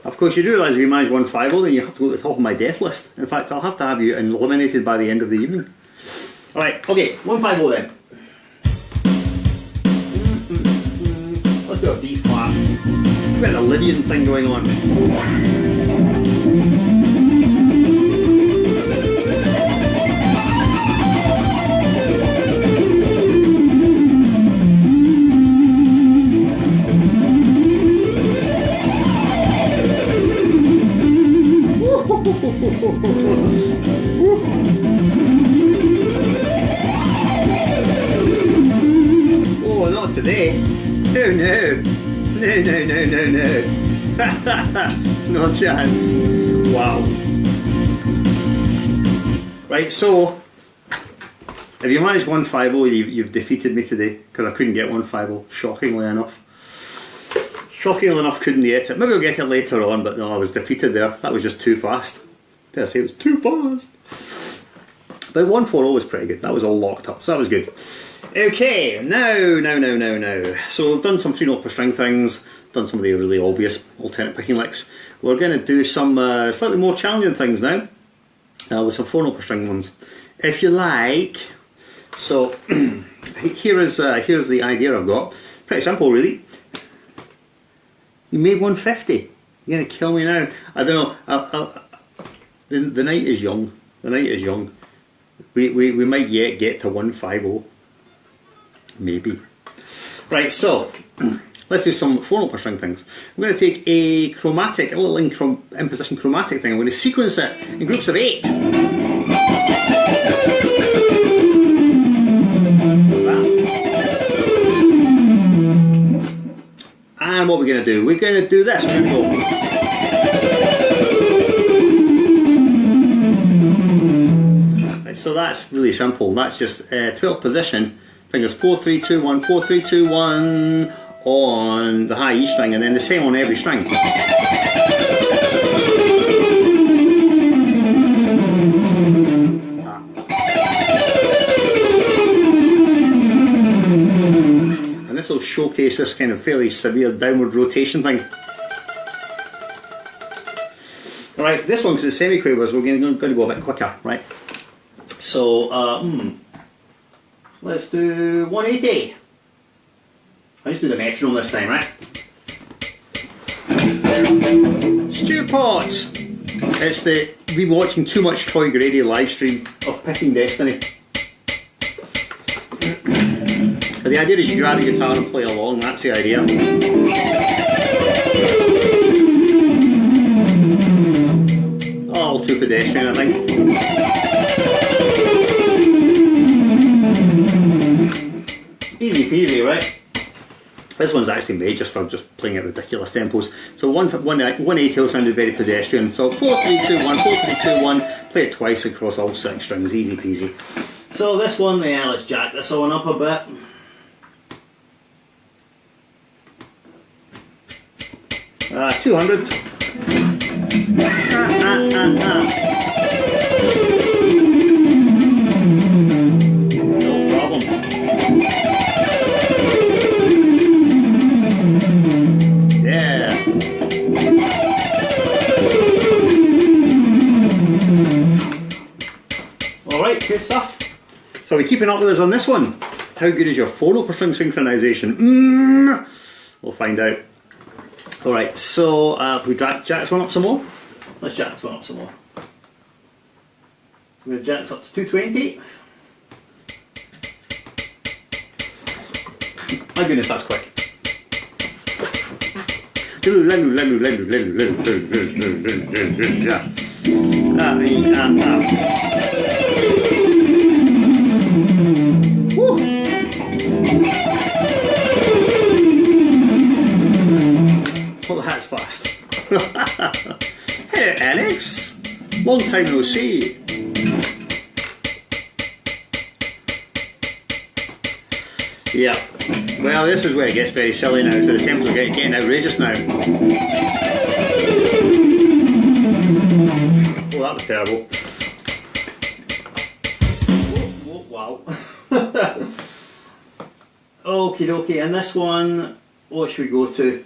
Of course, you do realise if you manage 150, then you have to go to the top of my death list. In fact, I'll have to have you eliminated by the end of the evening. Alright, okay, 150 then. Let's do a B flat. We've got a Lydian thing going on. Oh, not today. Oh no. No chance. Wow. Right, so if you managed 150, you've defeated me today, because I couldn't get 150, shockingly enough. Shockingly enough, couldn't get it. Maybe I'll get it later on, but no, I was defeated there. That was just too fast. Did I say it was too fast? But 140 was pretty good. That was all locked up, so that was good. Okay, now. So we've done some 3-note per string things, done some of the really obvious alternate picking licks. We're going to do some slightly more challenging things now, with some 4-note per string ones, if you like. So here's the idea I've got. Pretty simple, really. You made 150. You're going to kill me now. I don't know. The night is young. The night is young. We might yet get to 150. Maybe. Right, so let's do some 4-note per string things. I'm going to take a chromatic, a little imposition chromatic thing. I'm going to sequence it in groups of 8. And what we're going to do? We're going to do this. We're going to go. Right, so that's really simple. That's just 12th position. Fingers 4, 3, 2, 1, 4, 3, 2, 1 on the high E string, and then the same on every string. And this will showcase this kind of fairly severe downward rotation thing. Alright, this one, because it's semi-quavers, we're going to go a bit quicker, right? So, let's do 180. Let's do the metronome this time, right? Stew pots. It's the we've been watching too much Troy Grady live stream of Picking Destiny. The idea is you grab a guitar and play along. That's the idea. Oh, too pedestrian, I think. Easy peasy, right? This one's actually made just for just playing at ridiculous tempos. So 180 will sounded very pedestrian. So 4, 3, 2, 1, 4, 3, 2, 1. Play it twice across all 6 strings, easy peasy. So this one, yeah, let's jack this one up a bit. Uh, 200. No problem. Yeah. Alright, good stuff. So are we keeping up with us on this one? How good is your 4-note per string synchronization? We'll find out. Alright, so we jack this one up some more? Let's jack this one up some more. I'm going to jack this up to 220. My goodness, that's quick. Well, that's fast. Hey, Alex. Long time no see. Yeah. Well, this is where it gets very silly now, so the tempos are getting outrageous now. Oh, that was terrible. Oh, wow. Okie dokie, and this one, what should we go to?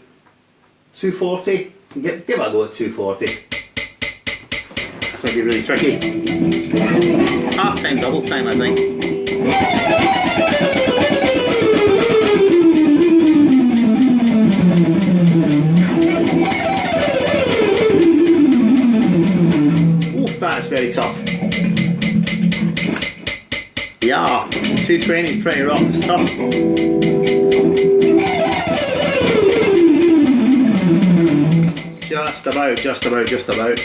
240? Give it a go at 240. This might be really tricky. Half time, double time, I think. That's very tough. Yeah, 220 is pretty rough, it's tough. Just about.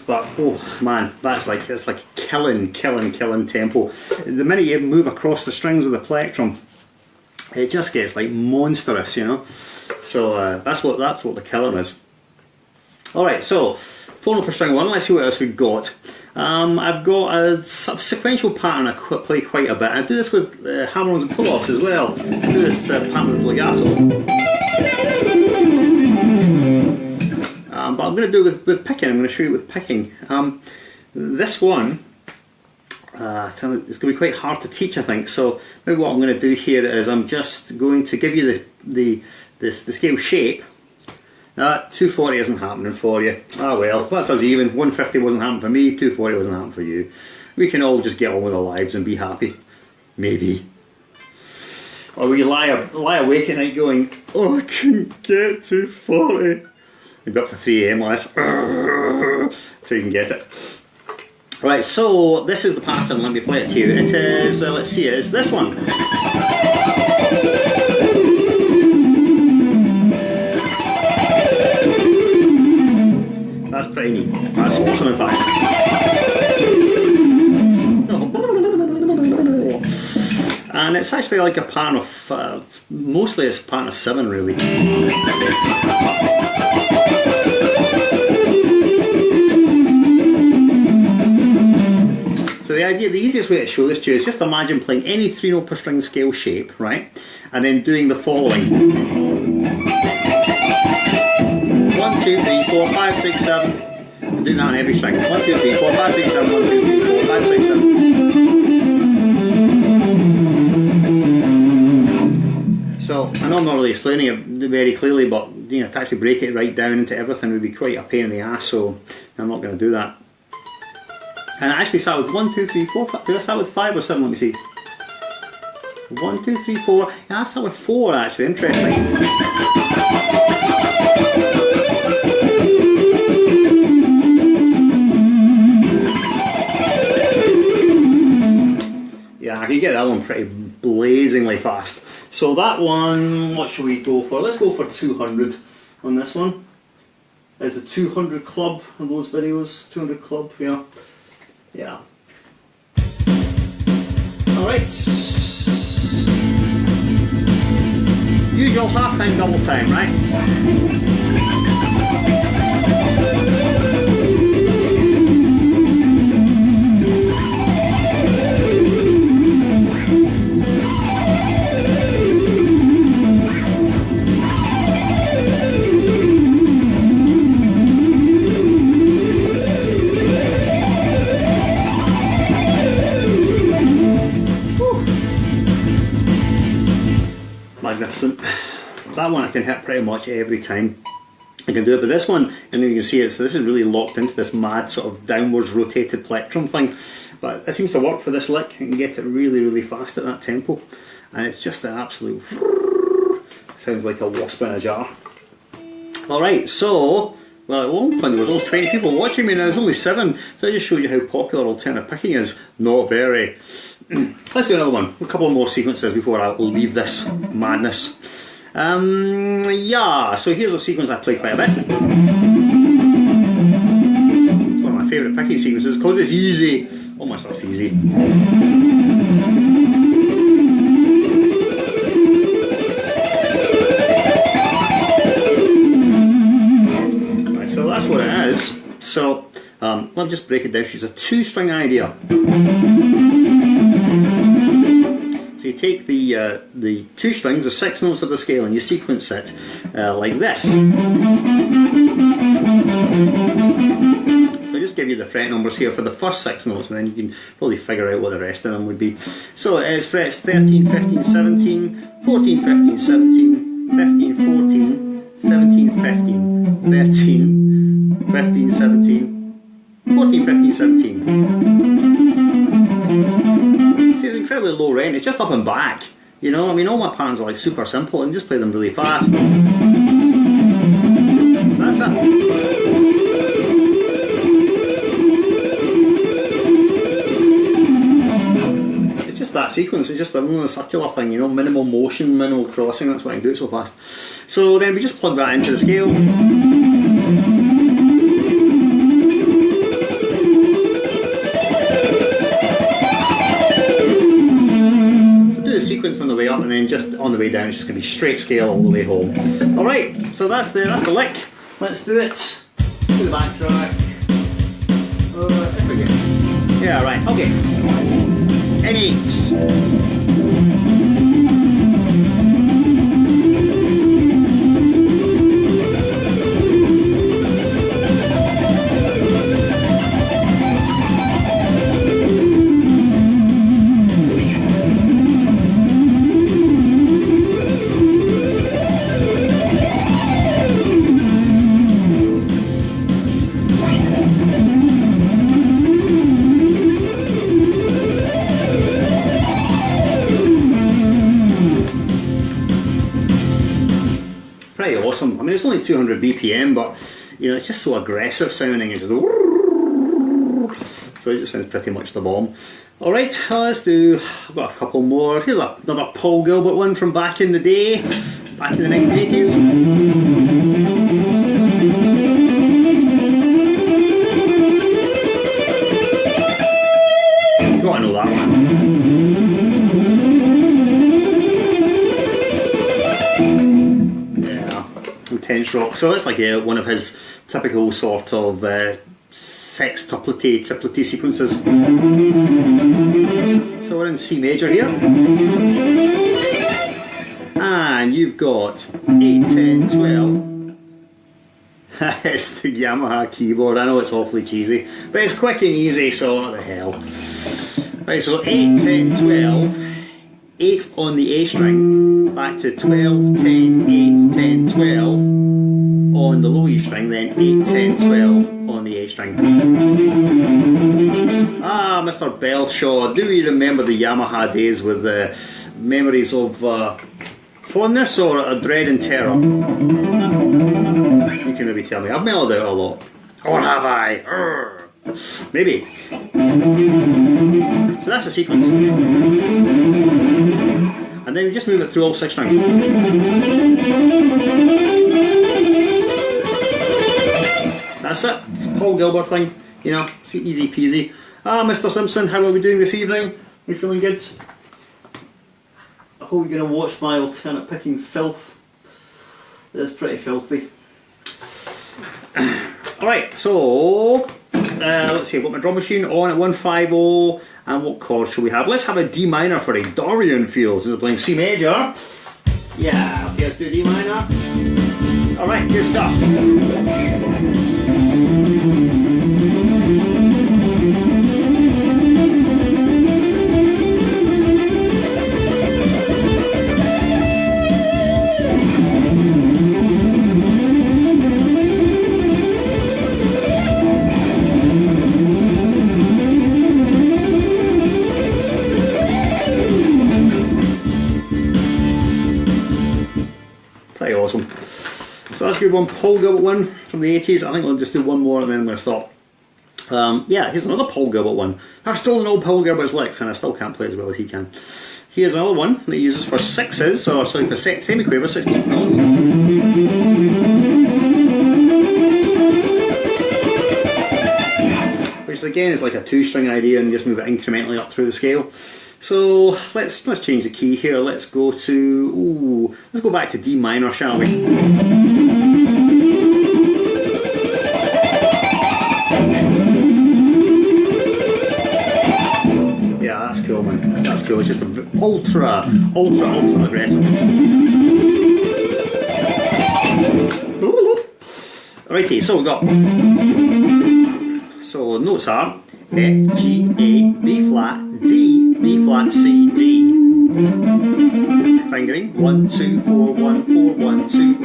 But oh man, it's like killing tempo. The minute you move across the strings with the plectrum, it just gets like monstrous, you know. So that's what the killer is. Alright, so 4 note per string 1, let's see what else we've got. I've got a sort of sequential pattern I play quite a bit. I do this with hammer-ons and pull-offs as well. I do this pattern with legato. But I'm going to do it with picking. I'm going to show you with picking. This one, it's going to be quite hard to teach, I think. So maybe what I'm going to do here is I'm just going to give you the scale shape. 240 isn't happening for you. Ah well, that's us even. 150 wasn't happening for me, 240 wasn't happening for you. We can all just get on with our lives and be happy. Maybe. Or we lie awake at night going, oh, I couldn't get 240. Maybe up to 3 AM less. So you can get it. Right, so this is the pattern. Let me play it to you. It is, let's see, it's this one. That's pretty neat. That's awesome, in fact. And it's actually like a pattern of, mostly it's a pattern of 7 really. So the easiest way to show this to you is just imagine playing any 3 note per string scale shape, right? And then doing the following. 1, 2, 3, 4, 5, 6, 7. I'm doing that on every string. 1, 2, 3, 4, 5, 6, 7. 1, 2, 3, 4, 5, 6, 7. So I know I'm not really explaining it very clearly, but you know, to actually break it right down into everything would be quite a pain in the ass. So I'm not going to do that. And I actually start with 1, 2, 3, 4, 5. Did I start with 5 or 7? Let me see. 1, 2, 3, 4. Yeah, I start with 4 actually. Interesting. Yeah, I can get that one pretty blazingly fast. So that one, what should we go for? Let's go for 200 on this one. There's the 200 club on those videos. 200 club, yeah. Yeah. Alright. Usual half time, double time, right? Magnificent. That one I can hit pretty much every time. I can do it, but this one, and you can see it, so this is really locked into this mad sort of downwards rotated plectrum thing. But it seems to work for this lick. You can get it really, really fast at that tempo. And it's just an absolute sounds like a wasp in a jar. Alright, so, well at one point there was only 20 people watching me, now there's only 7. So I just showed you how popular alternate picking is. Not very. let's do another one. A couple more sequences before I will leave this madness. Yeah, so here's a sequence I play quite a bit. It's one of my favourite picking sequences because it's easy. All my stuff's easy. Right, so that's what it is. So let me just break it down. She's a 2-string idea. So you take the 2 strings, the 6 notes of the scale, and you sequence it like this. So I just give you the fret numbers here for the first 6 notes, and then you can probably figure out what the rest of them would be. So it's frets 13, 15, 17, 14, 15, 17, 15, 14, 17, 15, 13, 15, 17, 14, 15, 17. See, it's incredibly low rent, it's just up and back. You know, I mean, all my patterns are like super simple and just play them really fast. That's it. It's just that sequence, it's just a circular thing, you know, minimal motion, minimal crossing, that's why I can do it so fast. So then we just plug that into the scale. Sequence on the way up, and then just on the way down it's just going to be straight scale all the way home. Alright, so that's the lick. Let's do it. Do the back track. I forget. Yeah, right, okay. N8. Awesome. I mean, it's only 200 BPM, but you know, it's just so aggressive sounding. It's just, so it just sounds pretty much the bomb. All right, let's do. I've got a couple more. Here's another Paul Gilbert one from back in the day, back in the 1980s. You gotta know that one. Intense rock. So that's like one of his typical sort of sextuplety, triplety sequences. So we're in C major here. And you've got 8, 10, 12. It's the Yamaha keyboard. I know it's awfully cheesy, but it's quick and easy, so what the hell. Right, so 8, 10, 12. 8 on the A string, back to 12, 10, 8, 10, 12 on the low E string, then 8, 10, 12 on the A string. Ah, Mr. Belshaw, do you remember the Yamaha days with the memories of fondness or a dread and terror? You can maybe tell me. I've mellowed out a lot. Or have I? Urgh. Maybe. So that's the sequence. And then we just move it through all 6 strings. That's it. It's a Paul Gilbert thing. You know, it's easy peasy. Ah, Mr. Simpson, how are we doing this evening? We feeling good? I hope you're going to watch my alternate picking filth. It's pretty filthy. Alright, so let's see, I've got my drum machine on at 150, and what chord shall we have? Let's have a D minor for a Dorian feel, since we're playing C major. Yeah, okay, let's do D minor. Alright, good stuff. Awesome. So that's a good one, Paul Gilbert one from the 80s. I think we'll just do one more and then we'll stop. Yeah, here's another Paul Gilbert one. I've stolen all Paul Gilbert's licks and I still can't play as well as he can. Here's another one that he uses for sixes, or sorry, for semiquaver, 16th notes. Which again is like a 2-string idea and just move it incrementally up through the scale. So let's change the key here. Let's go to let's go back to D minor, shall we? Yeah, that's cool, man. That's cool. It's just ultra aggressive. Righty, so we got. So notes are F, G, A, B flat, D, B flat, C, D. Fingering 1, 2, 4, 1, 4, 1, 2,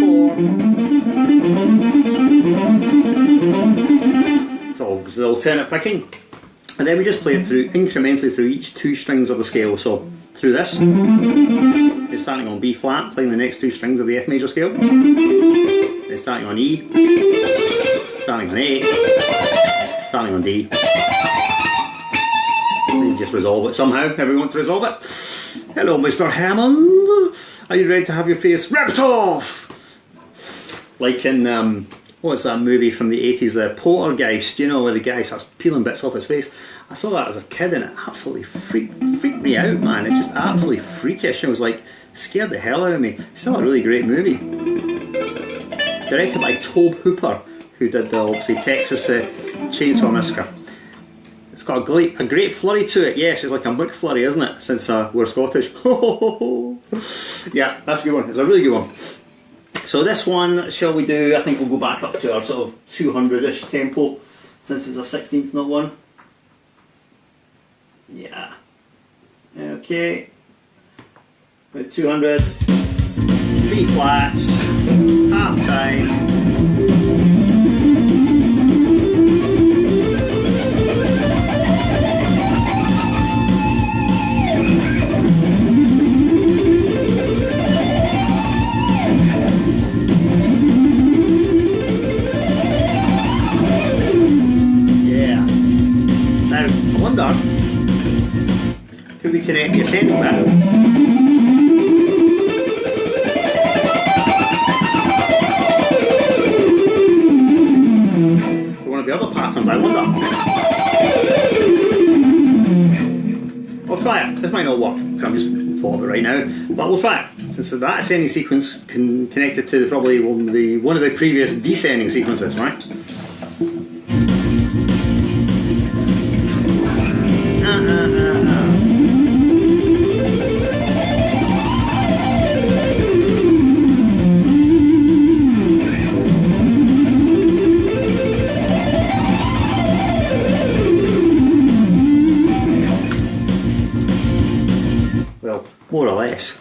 4. So the alternate picking. And then we just play it through incrementally through each 2 strings of the scale. So through this, it's starting on B flat, playing the next 2 strings of the F major scale. It's starting on E, starting on A, starting on D. You just resolve it somehow, if we want to resolve it. Hello, Mr. Hammond. Are you ready to have your face ripped off? Like in, what's that movie from the 80s, Poltergeist, you know, where the guy starts peeling bits off his face. I saw that as a kid and it absolutely freaked me out, man. It's just absolutely freakish. It was like, scared the hell out of me. Still a really great movie. Directed by Tobe Hooper, who did obviously Texas Chainsaw Massacre. It's got a great flurry to it. Yes, it's like a McFlurry, isn't it? Since we're Scottish. Yeah, that's a good one. It's a really good one. So this one, shall we do, I think we'll go back up to our sort of 200-ish tempo, since it's a 16th note one. Yeah. Okay. About 200. 3 flats. Half time. Could we connect the ascending bit? For one of the other patterns, I wonder. We'll try it. This might not work, because I'm just thought of it right now, but we'll try it. So that ascending sequence connected to probably one of the previous descending sequences, right? Well, more or less.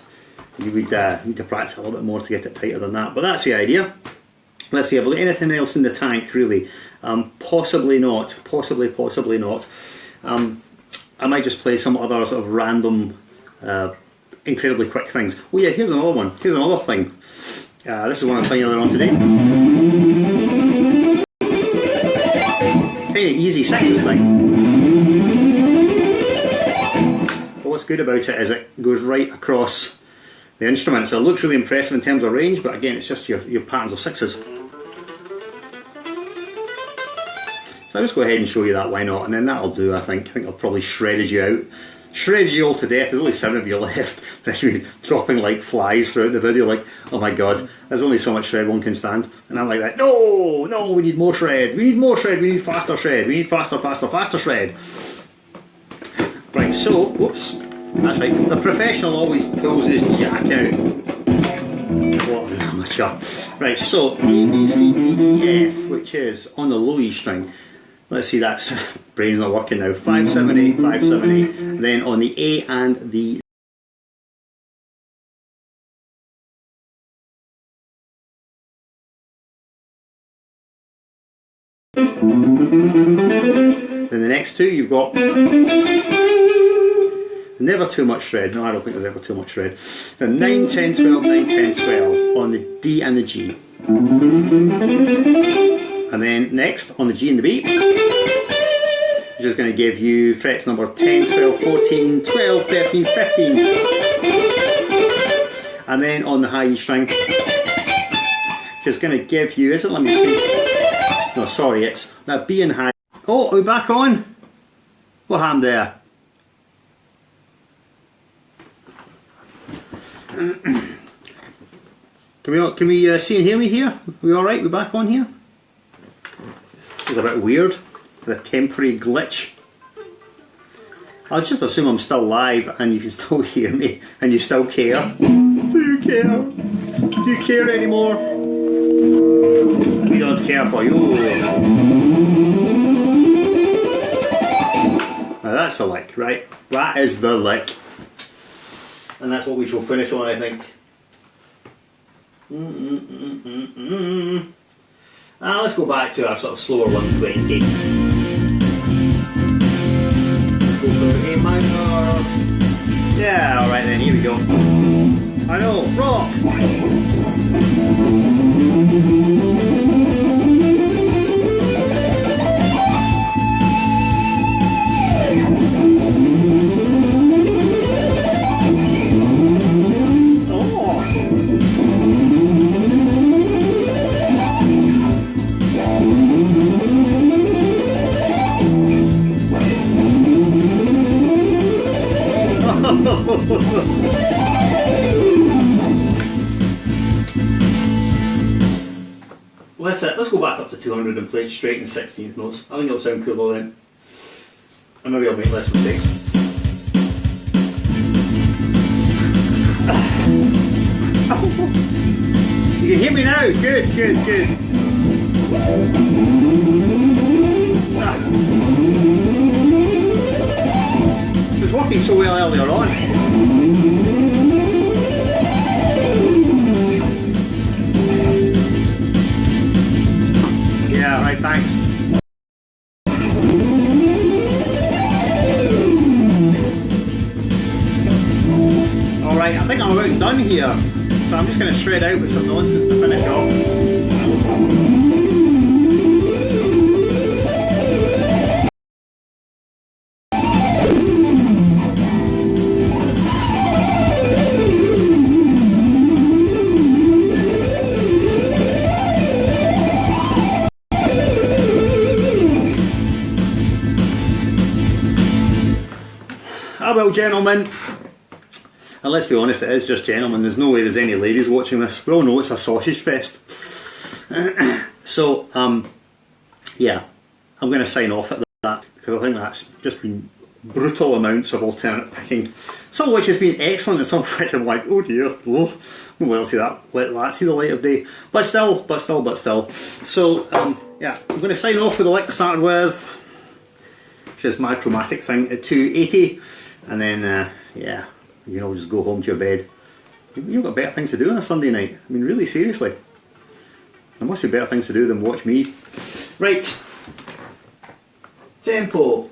You would need to practice a little bit more to get it tighter than that, but that's the idea. Let's see, have we got anything else in the tank, really? Possibly not. Possibly not. I might just play some other sort of random, incredibly quick things. Oh yeah, here's another one. Here's another thing. This is one I'm playing earlier on today. Kind of easy sixes thing. But what's good about it is it goes right across the instrument, so it looks really impressive in terms of range, but again, it's just your patterns of sixes. So I'll just go ahead and show you that, why not, and then that'll do, I think. I think I've probably shredded you out. Shredded you all to death. There's only 7 of you left. They're dropping like flies throughout the video, like, oh my god, there's only so much shred one can stand. And I'm like that, no, we need more shred, we need faster shred, we need faster shred. Right, so, whoops, that's right, the professional always pulls his jack out. What an amateur. Right, so, A, B, C, D, E, F, which is on the low E string. Let's see, that's brain's not working now. 5, 7, 8, 5, 7, 8. Then on the A and the then the next two you've got never too much shred. No, I don't think there's ever too much shred. Then 9, 10, 12, 9, 10, 12 on the D and the G. And then next on the G and the B. which is going to give you frets number 10, 12, 14, 12, 13, 15. And then on the high E string, which is going to give you, is it, let me see, no sorry, it's that B in high. Oh, are we back on? What happened there? Can we see and hear me here? Are we alright? We're back on here? It's a bit weird. A temporary glitch. I'll just assume I'm still live and you can still hear me and you still care. Do you care? Do you care anymore? We don't care for you. Now that's the lick, right? That is the lick. And that's what we shall finish on, I think. Let's go back to our sort of slower 120. Go for A minor. Yeah, alright then, here we go. I know, rock! Let's go back up to 200 and play it straight in 16th notes. I think it'll sound cooler then. And maybe I'll make less mistakes. You can hear me now. Good, good, good. It was working so well earlier on. Yeah, right, thanks. Alright, I think I'm about done here. So I'm just going to shred out with some nonsense to finish off. Well, gentlemen, and let's be honest, it is just gentlemen. There's no way there's any ladies watching this. We all know it's a sausage fest. So, yeah, I'm going to sign off at that because I think that's just been brutal amounts of alternate picking. Some of which has been excellent, and some of which I'm like, oh dear, oh, well, see that, let that see the light of day. But still. So, yeah, I'm going to sign off with the lick I started with, which is my chromatic thing at 280. And then, yeah, you know, just go home to your bed. You've got better things to do on a Sunday night. I mean, really, seriously. There must be better things to do than watch me. Right. Tempo.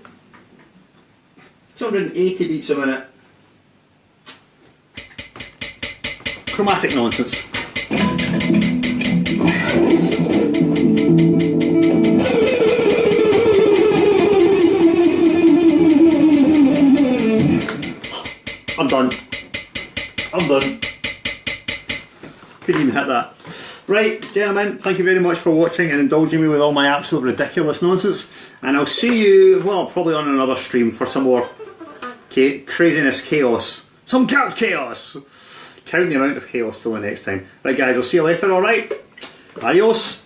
280 beats a minute. Chromatic nonsense. I'm done. Couldn't even hit that. Right, gentlemen, thank you very much for watching and indulging me with all my absolute ridiculous nonsense. And I'll see you, well, probably on another stream for some more craziness, chaos. Some count chaos! Count the amount of chaos till the next time. Right, guys, I'll see you later, alright? Adios!